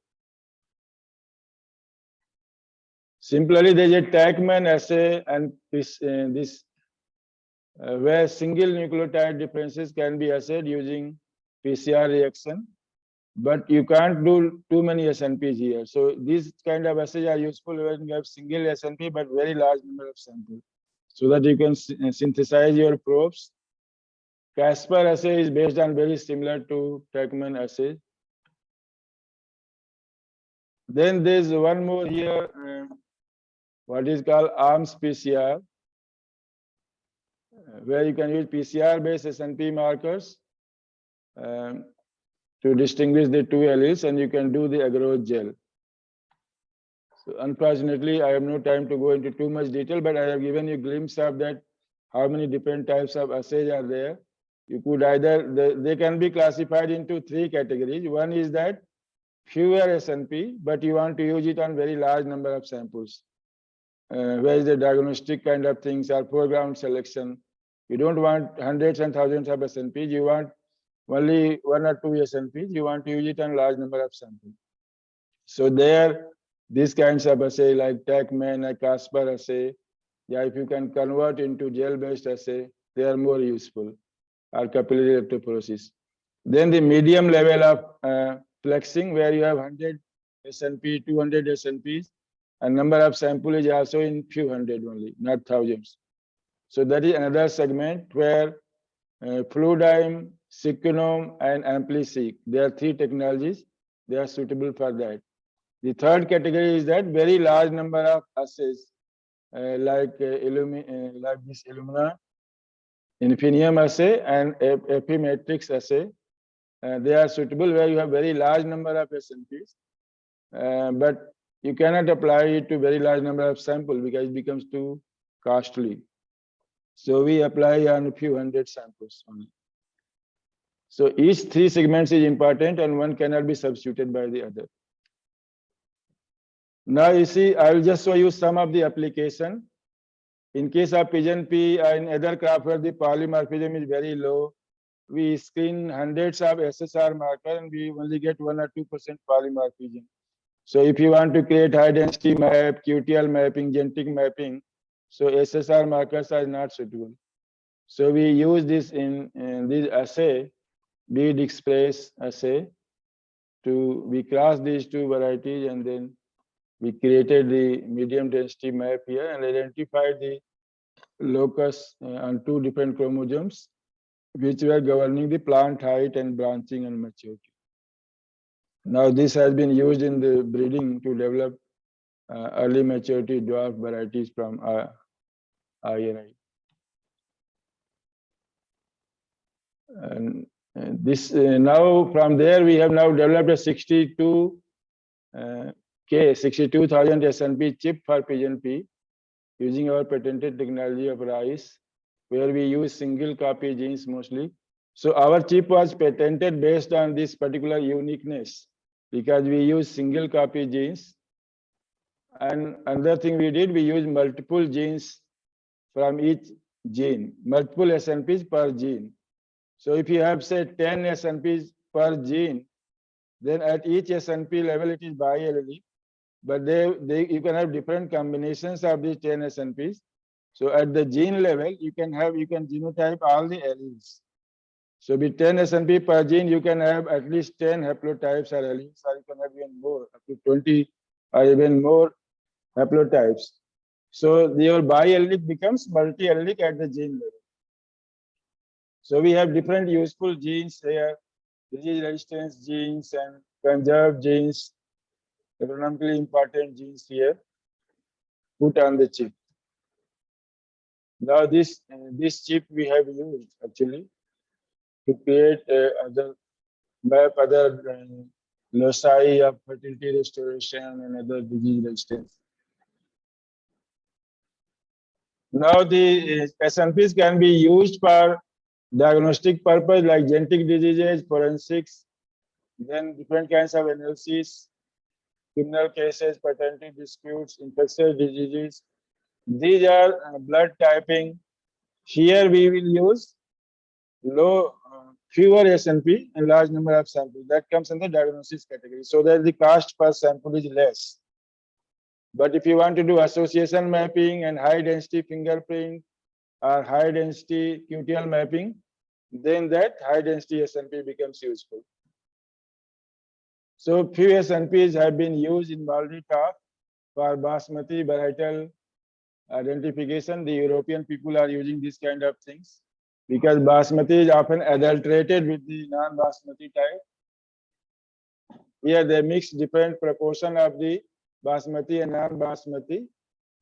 Similarly, there is a Tachman assay, and where single nucleotide differences can be assayed using PCR reaction, but you can't do too many SNPs here. So these kind of assays are useful when you have single SNP but very large number of samples, so that you can synthesize your probes. Casper assay is based on very similar to Tachman assay. Then there's one more here, what is called ARMS PCR, where you can use PCR-based SNP markers to distinguish the two alleles, and you can do the agarose gel. So unfortunately, I have no time to go into too much detail, but I have given you a glimpse of that, how many different types of assays are there. You could either, they can be classified into three categories. One is that fewer SNP, but you want to use it on very large number of samples. Where the diagnostic kind of things are foreground selection. You don't want hundreds and thousands of SNPs, you want only 1 or 2 SNPs, you want to use it on large number of samples. So there, these kinds of assay like TaqMan and Caspar assay, yeah, if you can convert into gel-based assay, they are more useful, or capillary electrophoresis. Then the medium level of flexing, where you have 100 SNP, 200 SNPs, and number of sample is also in few hundred only, not thousands. So that is another segment where Fluidigm, Sequenom, and AmpliSeq, there are three technologies, they are suitable for that. The third category is that very large number of assays, like this Illumina, Infinium assay, and Epimetrix assay. They are suitable where you have very large number of SNPs, but you cannot apply it to very large number of samples because it becomes too costly. So we apply on a few hundred samples only. So each three segments is important and one cannot be substituted by the other. Now you see, I will just show you some of the application. In case of pigeon pea and other crop where the polymorphism is very low, we screen hundreds of SSR markers and we only get 1 or 2% polymorphism. So if you want to create high density map, QTL mapping, genetic mapping, so SSR markers are not suitable. So we use this in this assay, Bead Express assay, we cross these two varieties and then we created the medium density map here and identified the locus on two different chromosomes, which were governing the plant height and branching and maturity. Now this has been used in the breeding to develop early maturity dwarf varieties from INI. And this now from there we have now developed a 62,000 SNP chip for pigeon pea using our patented technology of RICE, where we use single copy genes mostly. So our chip was patented based on this particular uniqueness because we use single copy genes. And another thing we did, we use multiple genes from each gene, multiple SNPs per gene. So if you have say 10 SNPs per gene, then at each SNP level it is biallelic, but you can have different combinations of these 10 SNPs. So at the gene level, you can genotype all the alleles. So with 10 SNP per gene, you can have at least 10 haplotypes or alleles, or you can have even more, up to 20 or even more haplotypes. So your biallelic becomes multi-allelic at the gene level. So we have different useful genes here, disease resistance genes and conserved genes, agronomically important genes here, put on the chip. Now this chip we have used actually to create other loci of fertility restoration and other disease resistance. Now the SNPs can be used for diagnostic purpose like genetic diseases, forensics, then different kinds of analysis, criminal cases, patent disputes, infectious diseases. These are blood typing. Here we will use fewer SNP and large number of samples. That comes in the diagnosis category, so that the cost per sample is less. But if you want to do association mapping and high density fingerprint or high density QTL mapping, then that high density SNP becomes useful. So few SNPs have been used in Baldy Top for basmati varietal identification. The European people are using this kind of things because basmati is often adulterated with the non-basmati type. Here they mix different proportion of the basmati and non-basmati,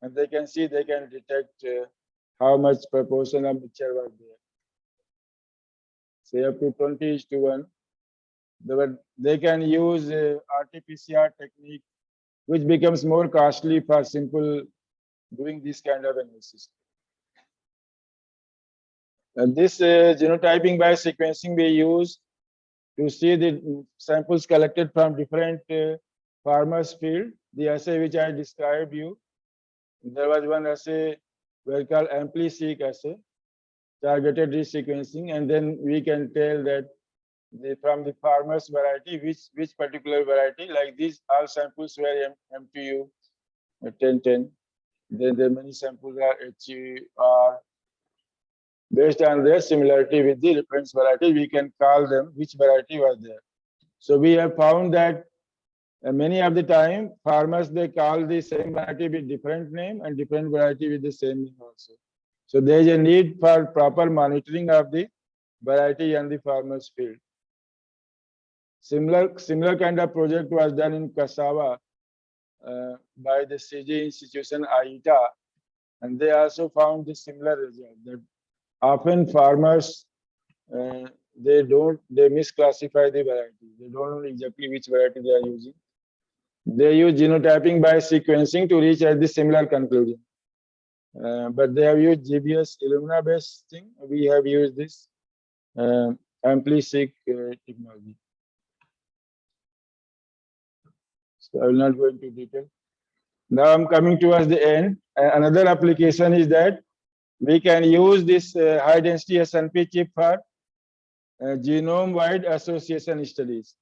and they can see, they can detect how much proportion of mixture was there. Say up to 20:1. They can use RT-PCR technique, which becomes more costly for simple doing this kind of analysis. And this genotyping by sequencing we use to see the samples collected from different farmers' field. The assay which I described you, there was one assay we called AMPLI-seq assay, targeted resequencing, and then we can tell that from the farmer's variety, which particular variety, like these all samples were MTU 1010. Then the many samples are HUR. Based on their similarity with the reference variety, we can call them which variety was there. So we have found that many of the time farmers, they call the same variety with different name and different variety with the same name also. So there is a need for proper monitoring of the variety on the farmer's field. Similar kind of project was done in cassava by the CG institution AITA, and they also found the similar result, that often farmers they misclassify the variety. They don't know exactly which variety they are using. They use genotyping by sequencing to reach at the similar conclusion. But they have used GBS Illumina based thing. We have used this AMPLI-seq technology. So I will not go into detail. Now I'm coming towards the end. Another application is that we can use this high density SNP chip for genome-wide association studies.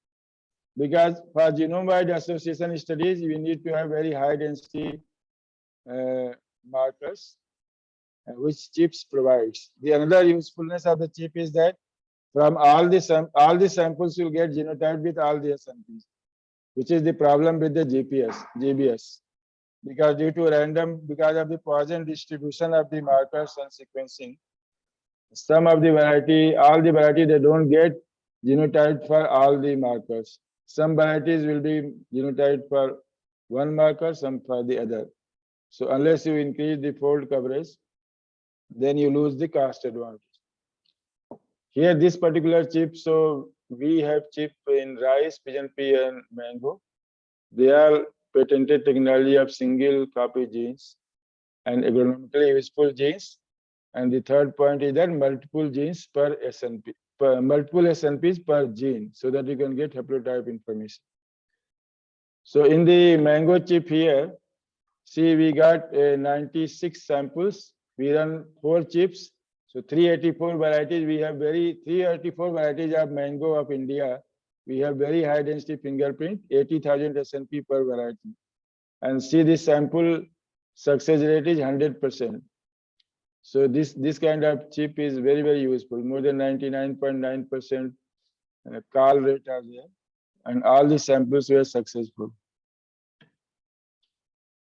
Because for genome-wide association studies, we need to have very high density markers, which chips provides. The another usefulness of the chip is that from all the samples you get genotyped with all the SNPs, which is the problem with the GBS. Because because of the Poisson distribution of the markers and sequencing, some of the variety, all the variety, they don't get genotyped for all the markers. Some varieties will be genotyped for one marker, some for the other. So unless you increase the fold coverage, then you lose the cost advantage. Here, this particular chip, so we have chip in rice, pigeon pea, and mango. They are patented technology of single copy genes and agronomically useful genes. And the third point is that multiple genes per SNP, multiple SNPs per gene, so that you can get haplotype information. So in the mango chip here, see, we got 96 samples. We run 4 chips, so 384 varieties. We have 384 varieties of mango of India. We have very high density fingerprint, 80,000 SNP per variety. And see, this sample success rate is 100%. So this kind of chip is very, very useful. More than 99.9% call rate are there, and all the samples were successful.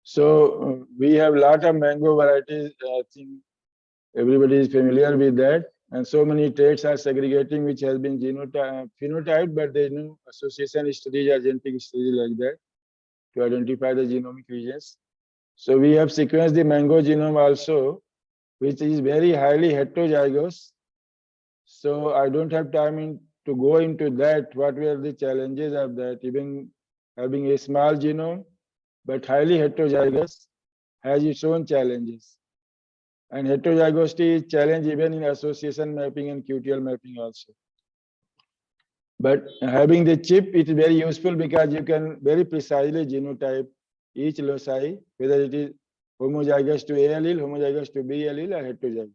So we have a lot of mango varieties. I think everybody is familiar with that. And so many traits are segregating, which has been phenotyped, but there is no association studies or genetic studies like that to identify the genomic regions. So we have sequenced the mango genome also, which is very highly heterozygous. So I don't have time to go into that, what were the challenges of that. Even having a small genome, but highly heterozygous, has its own challenges. And heterozygosity is challenge even in association mapping and QTL mapping also. But having the chip, it is very useful because you can very precisely genotype each loci, whether it is homozygous to A allele, homozygous to B allele, or heterozygous.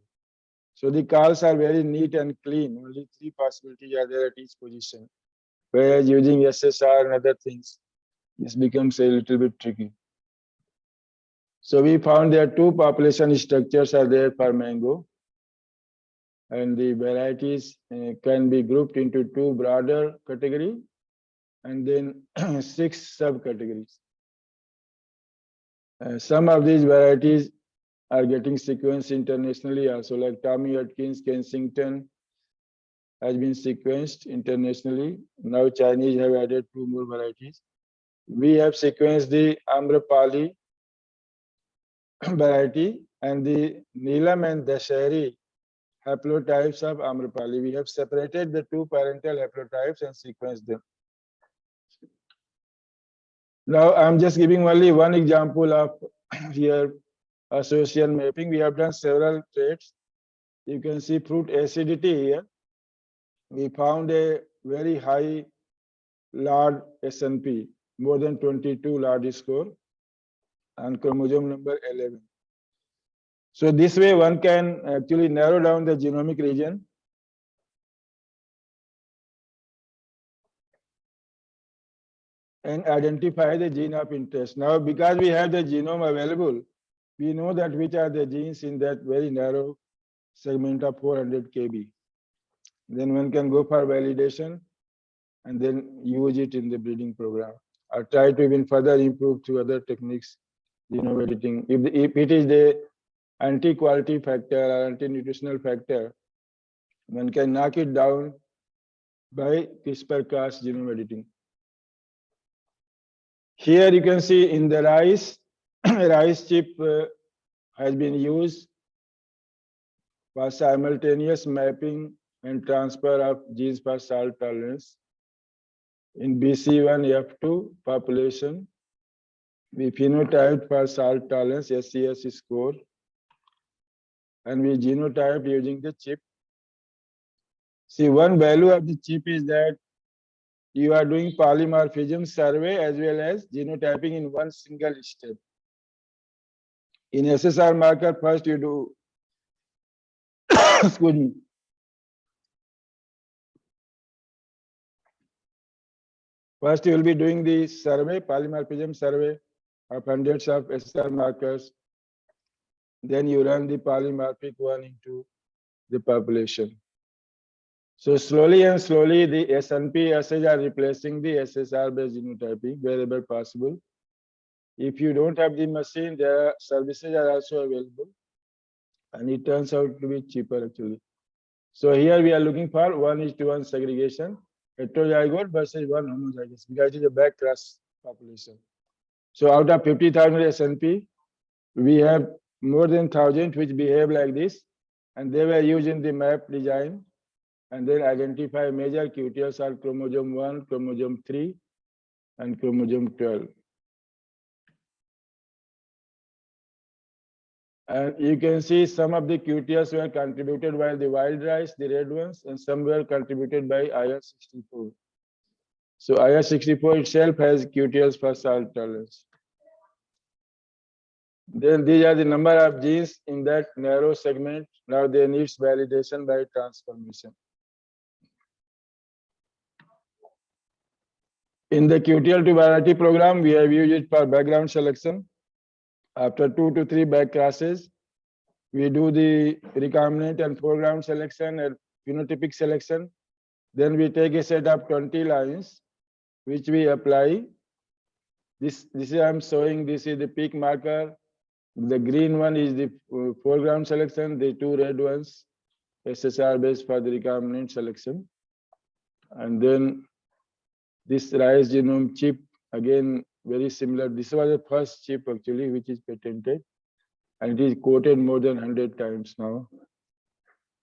So the calls are very neat and clean. Only 3 possibilities are there at each position. Whereas using SSR and other things, this becomes a little bit tricky. So we found there 2 population structures are there for mango. And the varieties can be grouped into 2 broader categories and then 6 subcategories. Some of these varieties are getting sequenced internationally also, like Tommy Atkins, Kensington, has been sequenced internationally. Now Chinese have added 2 more varieties. We have sequenced the Amrapali variety and the Neelam and Dasheri haplotypes of Amrapali. We have separated the 2 parental haplotypes and sequenced them. Now I'm just giving only one example of here a social mapping. We have done several traits. You can see fruit acidity here. We found a very high large SNP, more than 22 large score on chromosome number 11. So this way one can actually narrow down the genomic region and identify the gene of interest. Now, because we have the genome available, we know that which are the genes in that very narrow segment of 400 kb. Then one can go for validation and then use it in the breeding program or try to even further improve through other techniques, genome editing. If it is the anti-quality factor or anti-nutritional factor, one can knock it down by CRISPR-Cas genome editing. Here you can see in the rice, rice chip has been used for simultaneous mapping and transfer of genes for salt tolerance. In BC1F2 population, we phenotyped for salt tolerance SCS score, and we genotyped using the chip. See, one value of the chip is that you are doing polymorphism survey as well as genotyping in one single step. In SSR marker, first you do, excuse me. First, you will be doing the survey, polymorphism survey of hundreds of SSR markers. Then you run the polymorphic one into the population. So slowly and slowly, the SNP assays are replacing the SSR-based genotyping wherever possible. If you don't have the machine, there are services are also available, and it turns out to be cheaper actually. So here we are looking for 1:1 segregation, heterozygote versus 1 homozygous, because it is a back-cross population. So out of 50,000 SNP, we have more than 1,000 which behave like this, and they were used in the map design, and then identify major QTLs are chromosome 1, chromosome 3, and chromosome 12. And you can see some of the QTLs were contributed by the wild rice, the red ones, and some were contributed by IR64. So IR64 itself has QTLs for salt tolerance. Then these are the number of genes in that narrow segment. Now they need validation by transformation. In the QTL to variety program, we have used it for background selection. After 2 to 3 back classes, we do the recombinant and foreground selection and phenotypic selection. Then we take a set of 20 lines, which we apply. This is I'm showing, this is the peak marker. The green one is the foreground selection, the 2 red ones, SSR based for the recombinant selection. And then this rice genome chip, again, very similar. This was the first chip actually, which is patented, and it is quoted more than 100 times now.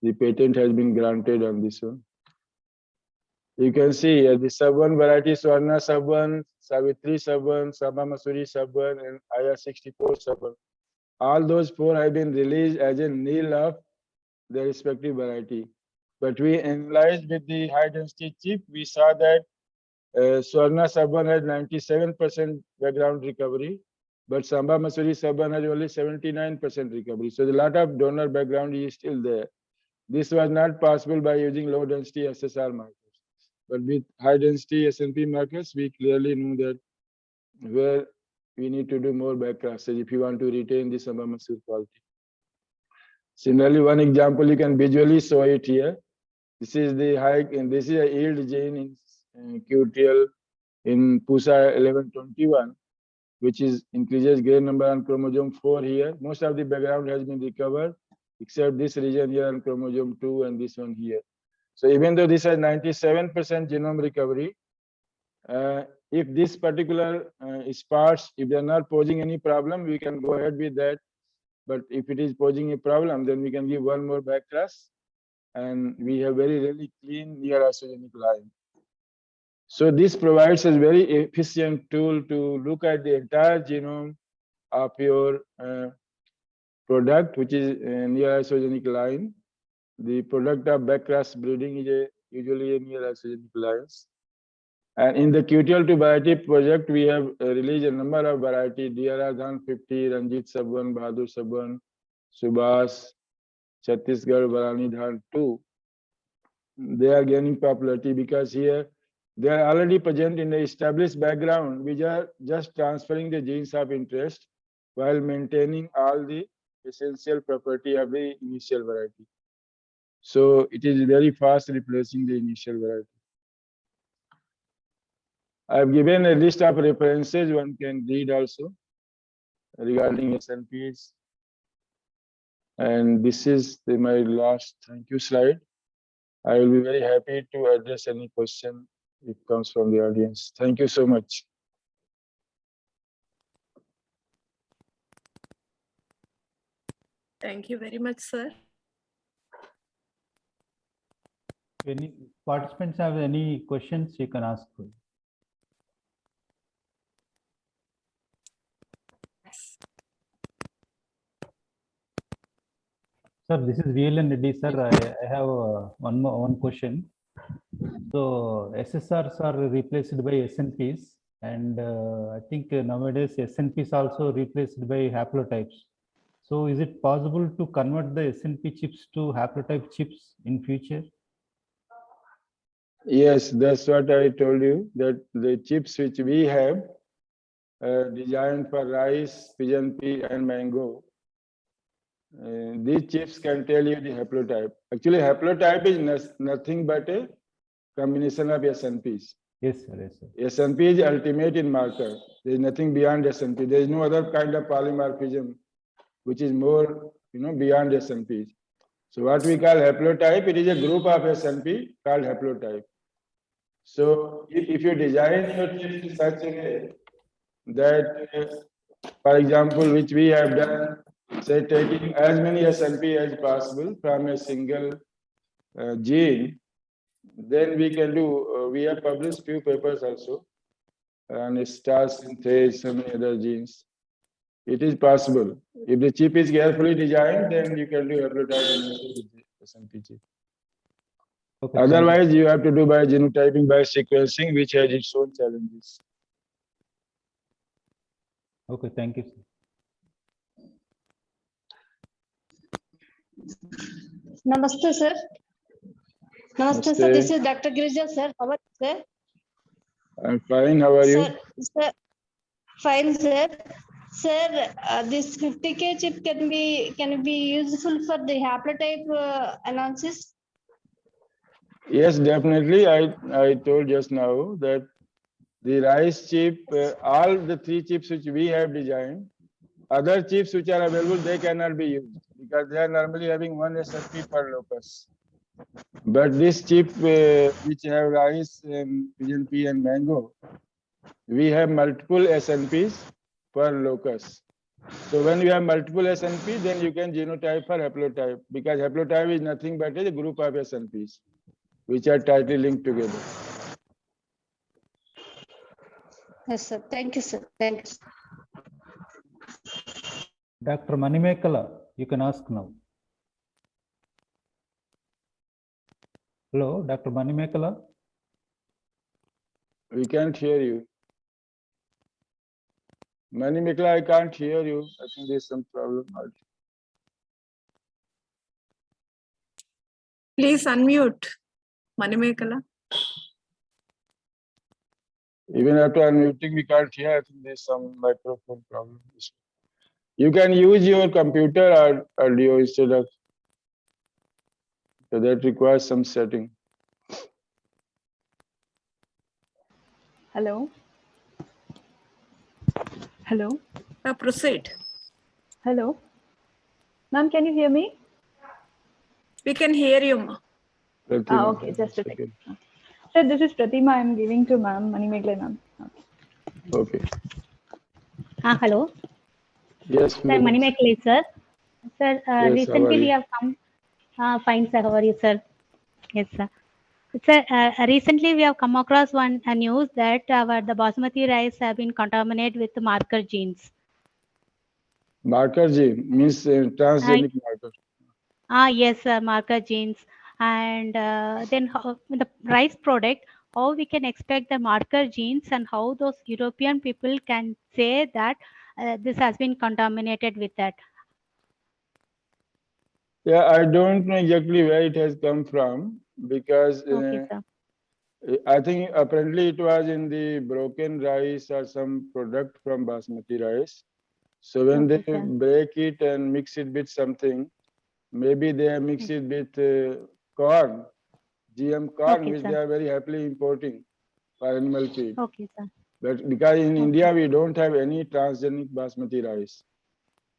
The patent has been granted on this one. You can see here the sub-1 variety, Swarna sub-1, Savitri sub-1, Saba Masuri sub-1, and IR64 sub-1. All those 4 have been released as a nil of their respective variety. But we analyzed with the high density chip, we saw that Swarna sub-1 had 97% background recovery, but Samba Masuri sub-1 has only 79% recovery. So a lot of donor background is still there. This was not possible by using low density SSR markers. But with high density SNP markers, we clearly knew that where we need to do more back crosses if you want to retain the Samba Masuri quality. Similarly, one example you can visually show it here. This is the high, and this is a yield gene in QTL in PUSA 1121, which is increases grain number on chromosome 4 here. Most of the background has been recovered, except this region here on chromosome 2 and this one here. So even though this has 97% genome recovery, if this particular parts, if they are not posing any problem, we can go ahead with that. But if it is posing a problem, then we can give one more backclass, and we have very really clean near-isogenic line. So this provides a very efficient tool to look at the entire genome of your product, which is a near-isogenic line. The product of backclass breeding is usually a near-isogenic lines. And in the QTL2 variety project, we have released a number of varieties: DRR Dhan 50, Ranjit Sab1, Bahadur Sab1, Subhas, Chhattisgarh Barani Dhan 2. They are gaining popularity because here they are already present in the established background. We are just transferring the genes of interest while maintaining all the essential property of the initial variety. So it is very fast replacing the initial variety. I've given a list of references one can read also regarding SNPs. And this is my last thank you slide. I will be very happy to address any question if comes from the audience. Thank you so much. Thank you very much, sir. Any participants have any questions, you can ask. Sir, this is VLN Reddy, sir. I have one question. So SSRs are replaced by SNPs, and I think nowadays SNPs also replaced by haplotypes. So is it possible to convert the SNP chips to haplotype chips in future? Yes, that's what I told you, that the chips which we have designed for rice, pigeon pea, and mango, these chips can tell you the haplotype. Actually, haplotype is nothing but a combination of SNPs. Yes, sir. Yes, sir. SNP is ultimate in marker. There is nothing beyond SNP. There is no other kind of polymorphism which is more, beyond SNPs. So what we call haplotype, it is a group of SNP called haplotype. So if you design your chips in such a way that, for example, which we have done, say taking as many SNP as possible from a single gene, then we can do, we have published few papers also on star synthase, so many other genes. It is possible. If the chip is carefully designed, then you can do haplotype with SNP chip. Okay, otherwise, you have to do by genotyping, by sequencing, which has its own challenges. Okay, thank you, sir. Namaste, sir. Namaste, sir. This is Dr. Girija, sir. How are you, sir? I'm fine. How are you? Sir, fine, sir. Sir, this 50K chip can be useful for the haplotype analysis? Yes, definitely. I told just now that the rice chip, all the 3 chips which we have designed, other chips which are available, they cannot be used because they are normally having 1 SNP per locus. But this chip, which have rice and pigeon pea and mango, we have multiple SNPs per locus. So when you have multiple SNP, then you can genotype for haplotype, because haplotype is nothing but a group of SNPs which are tightly linked together. Yes, sir. Thank you, sir. Thank you. Dr. Manimekala, you can ask now. Hello, Dr. Manimekala. We can't hear you. Manimekala, I can't hear you. I think there's some problem. Please unmute, Manimekala. Even after unmuting, we can't hear. I think there's some microphone problem. You can use your computer or audio instead of. So that requires some setting. Hello. Hello. Proceed. Hello. Ma'am, can you hear me? We can hear you, ma. Pratima, Okay, just a second. second. Sir, this is Pratima. I'm giving to ma'am, Manimekla ma'am. Okay. Hello, Yes, sir. please. Manimekli, sir. Sir, Yes, how are recently we you? have come. Fine, sir. How are you, sir? Yes, sir. Sir, recently we have come across one news that the basmati rice have been contaminated with marker genes. Marker gene means transgenic marker. Yes, sir. Marker genes, and then the rice product. How we can expect the marker genes, and how those European people can say that this has been contaminated with that. Yeah, I don't know exactly where it has come from because Okay, sir. I think apparently it was in the broken rice or some product from basmati rice. So when Okay, they sir. break it and mix it with something, maybe they mix it with corn, GM corn, Okay, which sir. they are very happily importing for animal feed. Okay, sir. But because in Okay. India we don't have any transgenic basmati rice.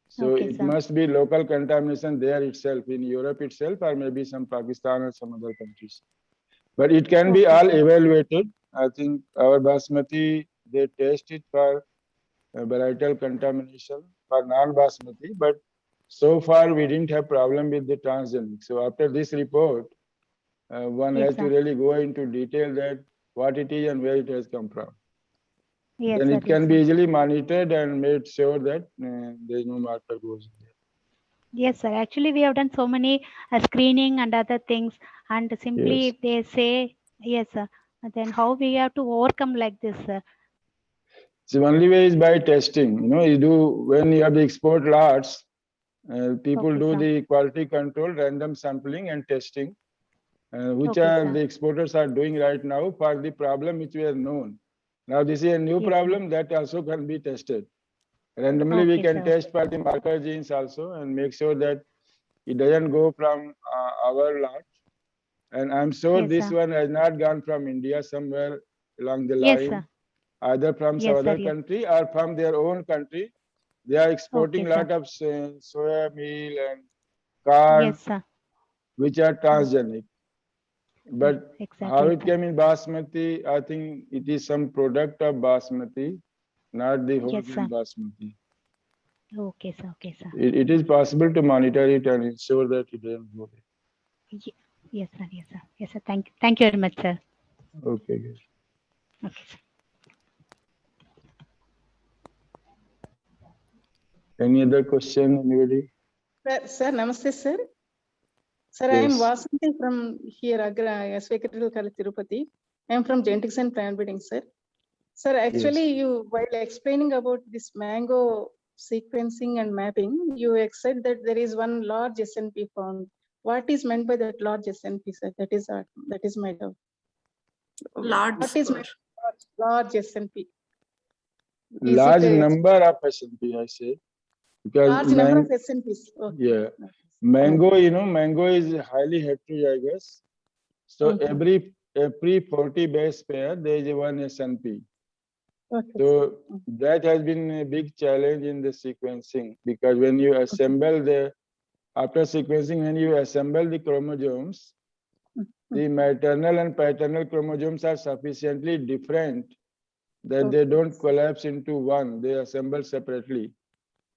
So Okay, it sir. must be local contamination there itself, in Europe itself, or maybe some Pakistan or some other countries. But it can be Okay, all sir. evaluated. I think our basmati, they test it for varietal contamination for non-basmati, but so far we didn't have problem with the transgenic. So after this report, one Yes, has to sir. really go into detail that what it is and where it has come from. Yes, Then sir. it can Yes, be sir. easily monitored and made sure that there is no marker goes in there. Yes, sir. Actually, we have done so many screening and other things, and simply Yes. if they say yes, sir, then how we have to overcome like this, sir? So only way is by testing. You know, you do when you have the export lots, people Okay, do sir. the quality control, random sampling and testing, which Okay, are sir. the exporters are doing right now for the problem which were known. Now this is a new Yes, sir. problem that also can be tested. Randomly we Okay, can sir. test for the marker genes also and make sure that it doesn't go from our lot. And I'm sure Yes, this sir. one has not gone from India somewhere along the Yes, line, sir. either from some Yes, sir. other Yes. country or from their own country. They are exporting Okay, a sir. lot of soya meal and corn, Yes, sir. which are transgenic. But how Exactly, it sir. came in basmati, I think it is some product of basmati, not the whole Yes, grain sir. basmati. Okay, sir. Okay, sir. It is possible to monitor it and ensure that it doesn't go Yes, sir. Yes, sir. Yes, sir. Thank you very much, sir. there. Okay, good. Okay, sir. Any other question, anybody? Sir, namaste, sir. Sir, I am Yes. Vasanthi from here, SV Cathedral College, Tirupati. I am from Genetics and Plant Breeding, sir. Sir, actually, you while explaining about this mango sequencing and mapping, you said that there is one large SNP found. What is meant by that large SNP, sir? That is my doubt. Large What is score. meant by large SNP? Large number of SNP, I say. Because Large number of SNPs. Okay. yeah, mango, you know, mango is highly heterozygous. So Mhm. every 40 base pair, there is one SNP. Okay. So that has been a big challenge in the sequencing because when you assemble after sequencing, when you assemble the chromosomes, the maternal and paternal chromosomes are sufficiently different that they don't collapse into one, they assemble separately.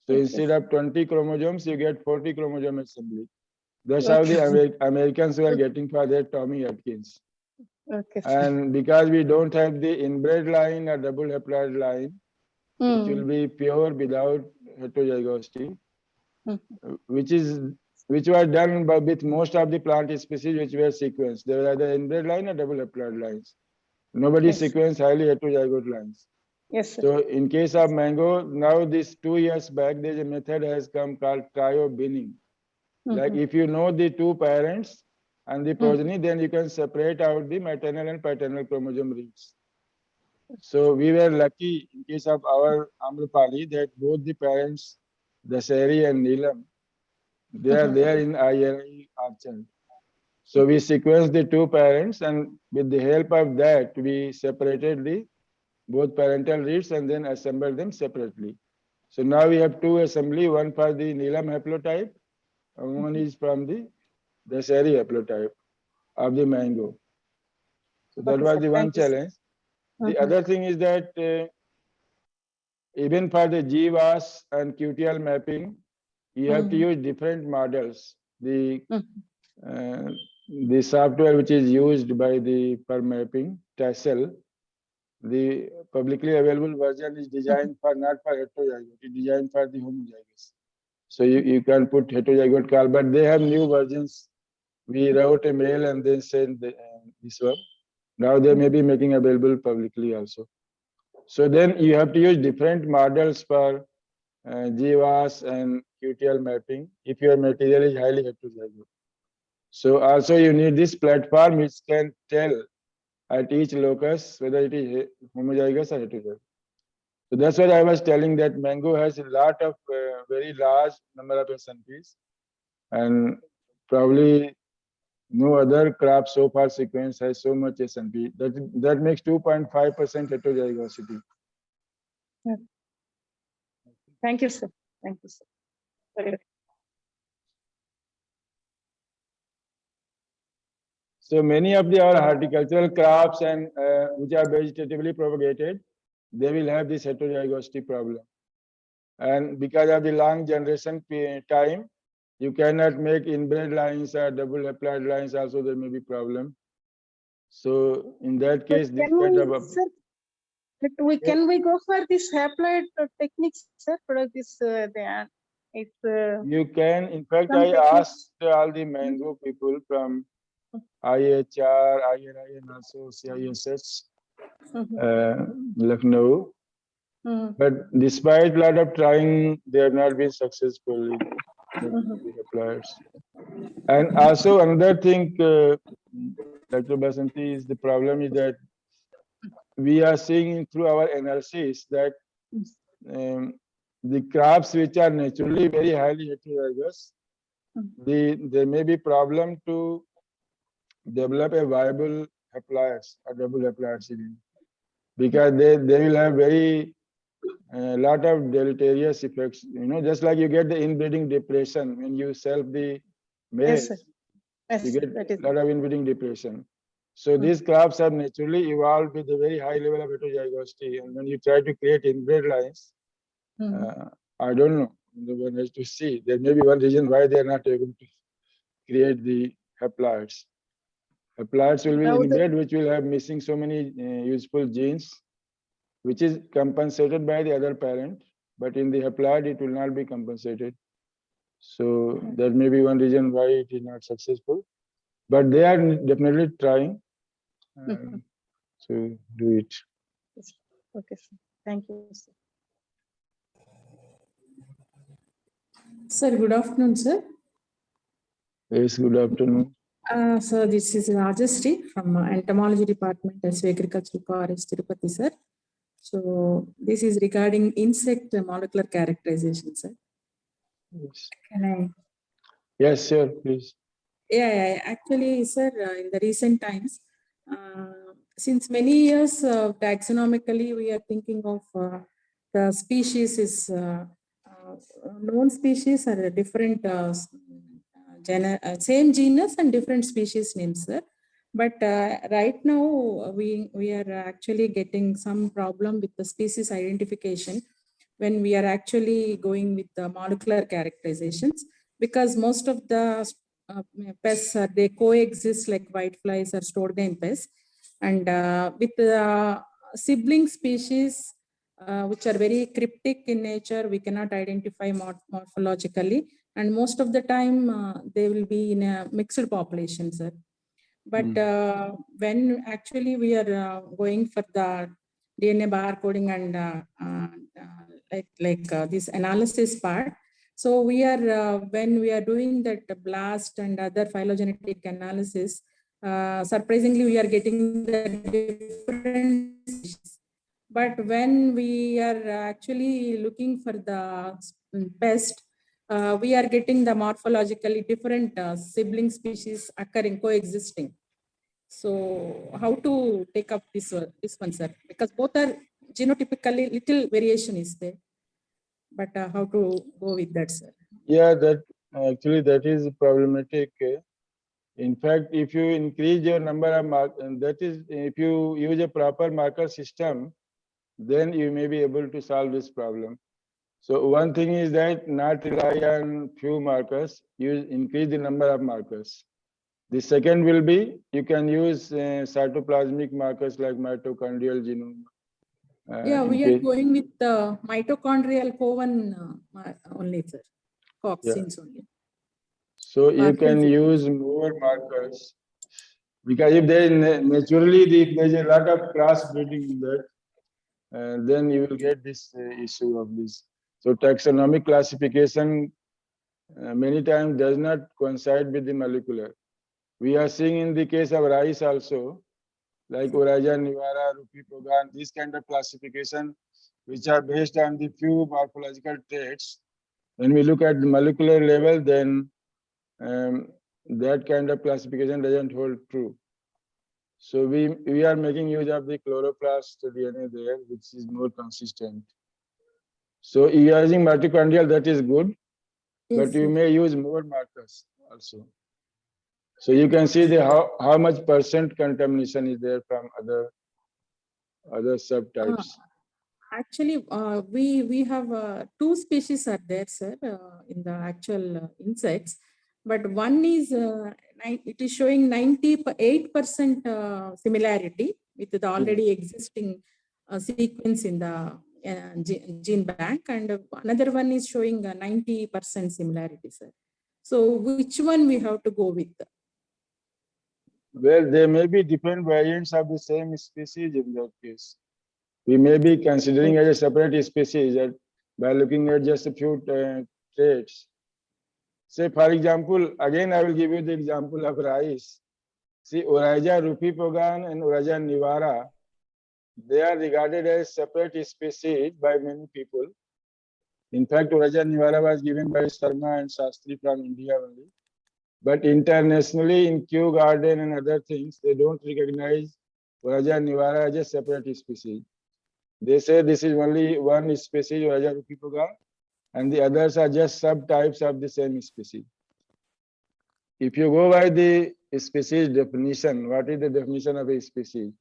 So instead of 20 chromosomes, you get 40 chromosome assembly. That's how the Americans were getting for their Tommy Atkins. Okay. And because we don't have the inbred line or double haploid line, which will be pure without heterozygosity, which was done with most of the plant species which were sequenced. They were either inbred line or double haploid lines. Nobody Yes, sir. sequenced highly heterozygote lines. Yes, sir. So in case of mango, now this 2 years back, there's a method has come called cryo-binning. Like if you know the two parents and the progeny, then you can separate out the maternal and paternal chromosome reads. So we were lucky in case of our Amrapali that both the parents, Dasari and Neelam, they are there in IRI orchard. So we sequenced the two parents and with the help of that, we separated the both parental reads and then assembled them separately. So now we have two assembly, one for the Neelam haplotype and one is from the Dasari haplotype. of the mango. So that Okay, was sir. the one Thank you, sir. challenge. The Mhm. other thing is that even for the GWAS and QTL mapping, you have to Mhm. use different models. Mhm. The software which is used by the per mapping, TESEL, the publicly available version is designed for not for heterozygote, it's designed for the homozygous. So you can put heterozygote call, but they have new versions. We wrote a mail and then sent this one. Now they may be making available publicly also. So then you have to use different models for GWAS and QTL mapping if your material is highly heterozygote. So also you need this platform which can tell at each locus whether it is homozygous or heterozygous. So that's what I was telling, that mango has a lot of very large number of SNPs, and probably no other crop so far sequence has so much SNP. That makes 2.5% heterozygosity. Thank you, sir. Thank you, sir. Very So many of our horticultural crops and which are vegetatively propagated, they will have this heterozygosity problem. And because of the long generation time, you cannot make inbred lines or double haploid lines. Also, there may be problem. So in that case, this Can kind we, of sir, can we go for this haploid techniques, sir? For this, it's you can. In fact, some I techniques. asked all the mango people from IHR, IRI, and also CISS, Lucknow. But despite a lot of trying, they have not been successful in making the haploids. And also another thing, Dr. Basanti, is the problem is that we are seeing through our analysis that the crops which are naturally very highly heterozygous, there may be problem to develop a viable haploids or double haploid seedling, because they will have very lot of deleterious effects. You know, just like you get the inbreeding depression when you self the males, Yes, sir. Yes, you get that is. a lot of inbreeding depression. So these crops have naturally evolved with a very high level of heterozygosity, and when you try to create inbred lines, I don't know. The one has to see. There may be one reason why they are not able to create the haploids. Haploids will be Now the- inbred, which will have missing so many useful genes, which is compensated by the other parent, but in the haploid it will not be compensated. So that may be one reason why it is not successful. But they are definitely trying to do it. Okay, sir. Thank you, sir. Sir, good afternoon, sir. Yes, good afternoon. So this is Rajashree from Entomology Department, SV Agricultural College, Tirupati, sir. So this is regarding insect molecular characterization, sir. Yes, Can I? yes, sure, please. Yeah, actually, sir, in the recent times, since many years, taxonomically, we are thinking of the species is known species are a different same genus and different species names, sir. But right now, we are actually getting some problem with the species identification when we are actually going with the molecular characterizations, because most of the pests they coexist like whiteflies or stored grain pests, and with the sibling species which are very cryptic in nature, we cannot identify morphologically, and most of the time they will be in a mixed population, sir. But when actually we are going for the DNA barcoding and this analysis part, so we are when we are doing that BLAST and other phylogenetic analysis, surprisingly we are getting the different species. But when we are actually looking for the pest, we are getting the morphologically different sibling species occurring, coexisting. So how to take up this one, sir? Because both are genotypically little variation is there, but how to go with that, sir? Yeah, that actually that is problematic In fact, if you increase your number of and that is, if you use a proper marker system, then you may be able to solve this problem. So one thing is that not rely on few markers, increase the number of markers. The second will be, you can use cytoplasmic markers like mitochondrial genome. Yeah, in we are case- going with the mitochondrial CoV1 only, sir. Coxins only. So you Markers can it use more markers, because if there is naturally if there is a lot of cross breeding in that, then you will get this issue of this. So taxonomic classification many times does not coincide with the molecular. We are seeing in the case of rice also, like Oryza nivara, Rupipogan, this kind of classification, which are based on the few morphological traits. When we look at the molecular level, then that kind of classification doesn't hold true. So we are making use of the chloroplast DNA there, which is more consistent. So using mitochondrial, that is good, but Yes, you sir. may use more markers also. So you can see the how much percent contamination is there from other subtypes. Actually, we have two species are there, sir, in the actual insects. But one is, it is showing 98% similarity with the already existing sequence in the gene bank. And another one is showing 90% similarity, sir. So which one we have to go with? Well, there may be different variants of the same species in that case. We may be considering as a separate species that by looking at just a few traits. Say, for example, again, I will give you the example of rice. See, Oryza rupipogan and Oryza nivara, they are regarded as separate species by many people. In fact, Oryza nivara was given by Sharma and Shastri from India only. But internationally, in Kew Garden and other things, they don't recognize Oryza nivara as a separate species. They say this is only one species, Oryza rupipogan, and the others are just subtypes of the same species. If you go by the species definition, what is the definition of a species?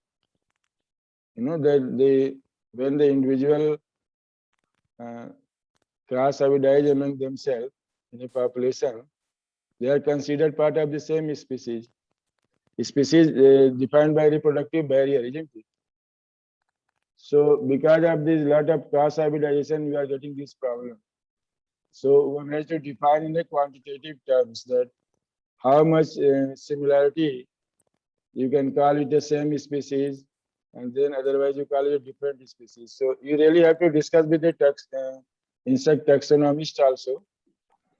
You know that when the individual cross-hybridize among themselves in a population, they are considered part of the same species. Species defined by reproductive barrier, isn't it? So because of this lot of cross-hybridization, we are getting this problem. So one has to define in the quantitative terms that how much similarity you can call it the same species, and then otherwise you call it a different species. So you really have to discuss with the insect taxonomist also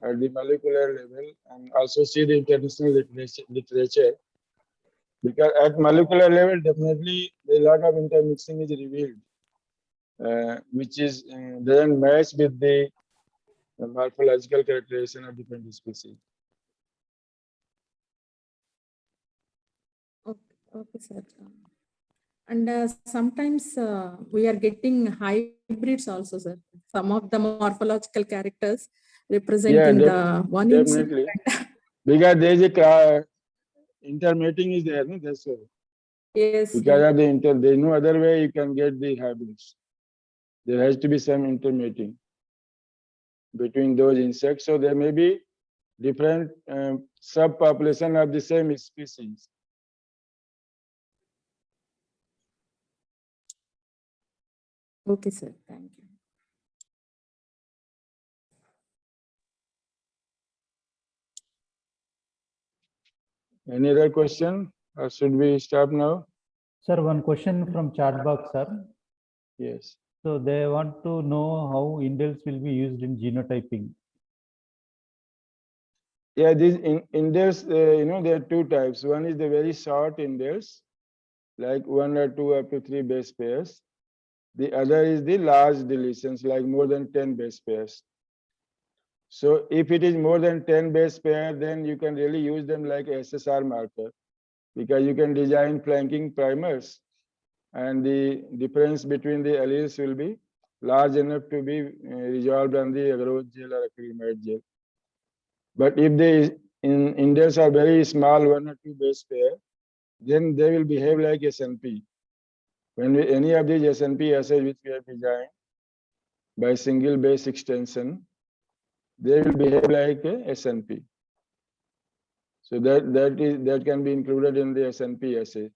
at the molecular level, and also see the international literature. Because at molecular level, definitely a lot of intermixing is revealed, which is doesn't match with the morphological characterization of different species. Okay, sir. And sometimes we are getting hybrids also, sir. Some of the morphological characters representing the one insect. Definitely. Because there is a intermating is there, no? That's why. Yes. Because of the there is no other way you can get the hybrids. There has to be some intermating between those insects. So there may be different subpopulation of the same species. Okay, sir. Thank you. Any other question, or should we stop now? Sir, one question from chat box, sir. Yes. So they want to know how indels will be used in genotyping. Yeah, these indels, there are two types. One is the very short indels, like 1 or 2 up to 3 base pairs. The other is the large deletions, like more than 10 base pairs. So if it is more than 10 base pair, then you can really use them like SSR marker, because you can design flanking primers, and the difference between the alleles will be large enough to be resolved on the agarose gel or acrylamide gel. But if the indels are very small, 1 or 2 base pair, then they will behave like SNP. When any of these SNP assays which we have designed by single base extension, they will behave like a SNP. So that can be included in the SNP assay.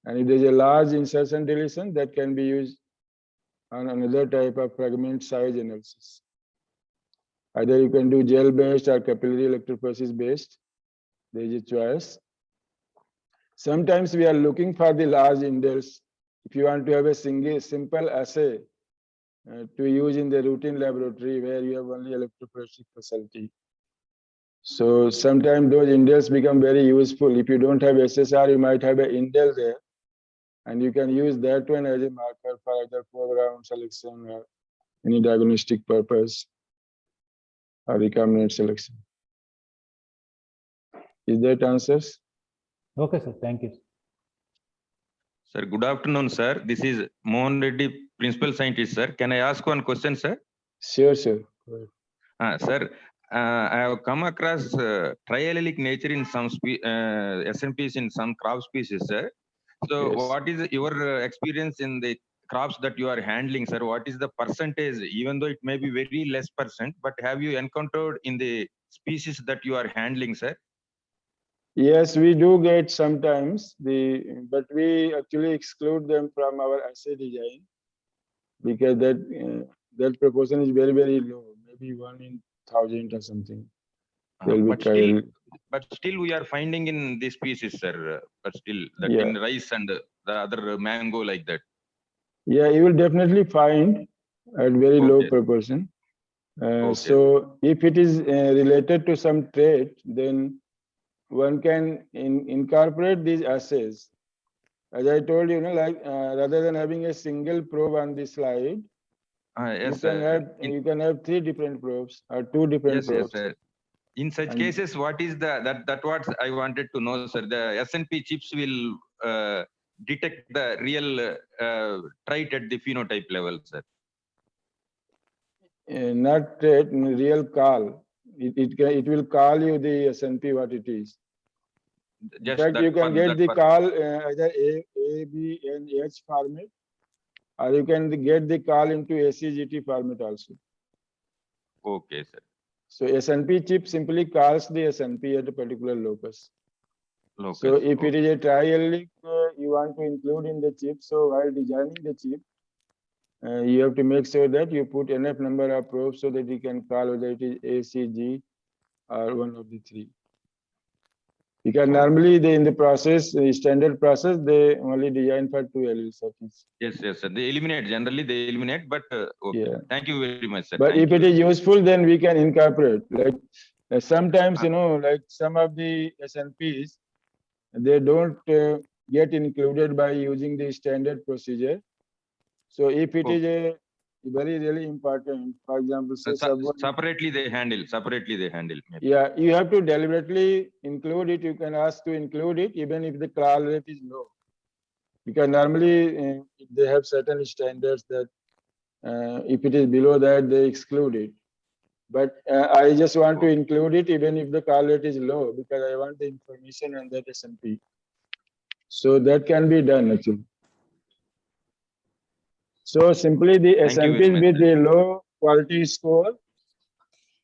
And if there's a large insertion deletion, that can be used on another type of fragment size analysis. Either you can do gel based or capillary electrophoresis based. There is a choice. Sometimes we are looking for the large indels. If you want to have a simple assay to use in the routine laboratory where you have only electrophoresis facility. So sometimes those indels become very useful. If you don't have SSR, you might have an indel there, and you can use that one as a marker for either foreground selection or any diagnostic purpose or recombinant selection. Is that answers? Okay, sir. Thank you. Sir, good afternoon, sir. This is Mohan Reddy, principal scientist, sir. Can I ask one question, sir? Sure, sure. Go ahead. Sir, I have come across triallelic nature in some SNPs in some crop species, sir. So Yes. what is your experience in the crops that you are handling, sir? What is the percentage, even though it may be very less percent, but have you encountered in the species that you are handling, sir? Yes, we do get sometimes but we actually exclude them from our assay design because that proportion is very, very low, maybe 1 in 1,000 or something. They'll be trial. But still we are finding in this species, sir, but still that Yeah. in rice and the other mango like that. Yeah, you will definitely find at very low Okay. proportion. Okay. So if it is related to some trait, then one can incorporate these assays. As I told you, like rather than having a single probe on the slide, Yes, you can have 3 different probes or 2 different yes, probes. sir. In such And- cases, what is that what I wanted to know, sir? The SNP chips will detect the real trait at the phenotype level, sir. Not trait, real call. It will call you the SNP what it is. In Just fact, that you can for- get that the for- call either A, B, and H format, or you can get the call into ACGT format also. Okay, sir. So SNP chip simply calls the SNP at a particular locus. Locus. So if it is a triallelic you want to include in the chip, so while designing the chip, you have to make sure that you put enough number of probes so that you can call whether it is A, C, G, or one of the 3. Because normally in the process, the standard process, they only design for 2 alleles at least. Yes, sir. They eliminate, generally they eliminate, but okay. Yeah. Thank you very much, sir. But Thank if you. it is useful, then we can incorporate. Like sometimes, like some of the SNPs, they don't get included by using the standard procedure. So if it is a very really important, for example, say Separately they handle. Maybe. yeah, you have to deliberately include it. You can ask to include it even if the call rate is low, because normally they have certain standards that if it is below that, they exclude it. But I just want to include it even if the call rate is low, because I want the information on that SNP. So that can be done actually. So simply the Thank you very SNPs much, with sir. the low quality score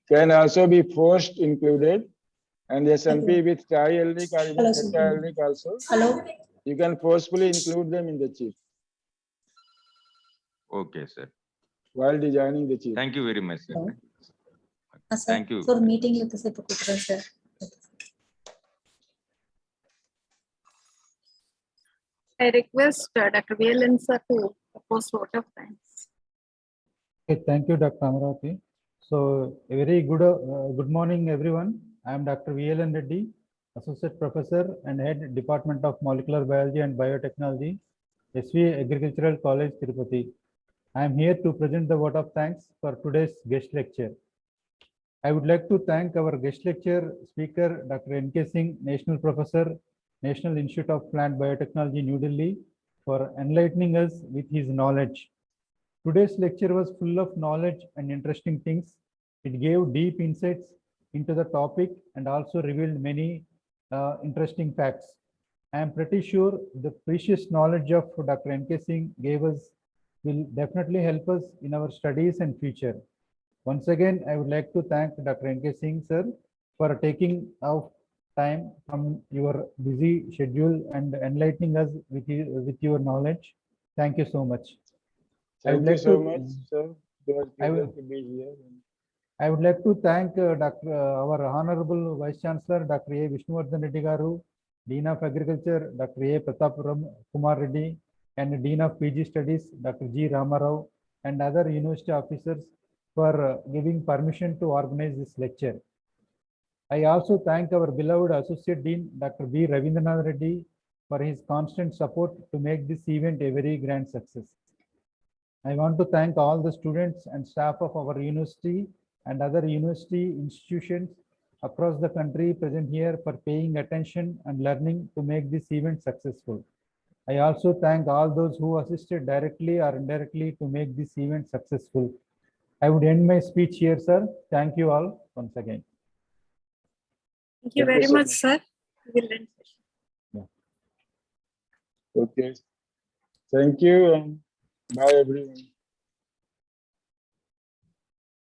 can also be forced included, and the SNP with triallelic or even tetraallelic also. Hello. You can forcefully include them in the chip Okay, sir. while designing the chip. Thank you very much, sir. Hello. Thank you. For meeting with the sir. I request Dr. VLN sir to propose vote of thanks. Okay, thank you, Dr. Amravati. So a very good morning, everyone. I am Dr. VLN Reddy, Associate Professor and Head Department of Molecular Biology and Biotechnology, SVA Agricultural College, Tirupati. I am here to present the vote of thanks for today's guest lecture. I would like to thank our guest lecture speaker, Dr. N.K. Singh, National Professor, National Institute of Plant Biotechnology, New Delhi, for enlightening us with his knowledge. Today's lecture was full of knowledge and interesting things. It gave deep insights into the topic and also revealed many interesting facts. I am pretty sure the precious knowledge of Dr. N.K. Singh gave us will definitely help us in our studies and future. Once again, I would like to thank Dr. N.K. Singh, sir, for taking out time from your busy schedule and enlightening us with your knowledge. Thank you so much. I would Thank you like so to- much, sir. It was I will- pleasure to be here. I would like to thank our Honorable Vice Chancellor, Dr. A. Vishnuvardhan Reddy Garu, Dean of Agriculture, Dr. A. Pratap Kumar Reddy, and Dean of PG Studies, Dr. G. Ramarao, and other university officers for giving permission to organize this lecture. I also thank our beloved Associate Dean, Dr. B. Ravindranath Reddy, for his constant support to make this event a very grand success. I want to thank all the students and staff of our university and other university institutions across the country present here for paying attention and learning to make this event successful. I also thank all those who assisted directly or indirectly to make this event successful. I would end my speech here, sir. Thank you all once again. Thank you Thank you very so much, much. sir. We will end session. Okay. Thank you and bye everyone.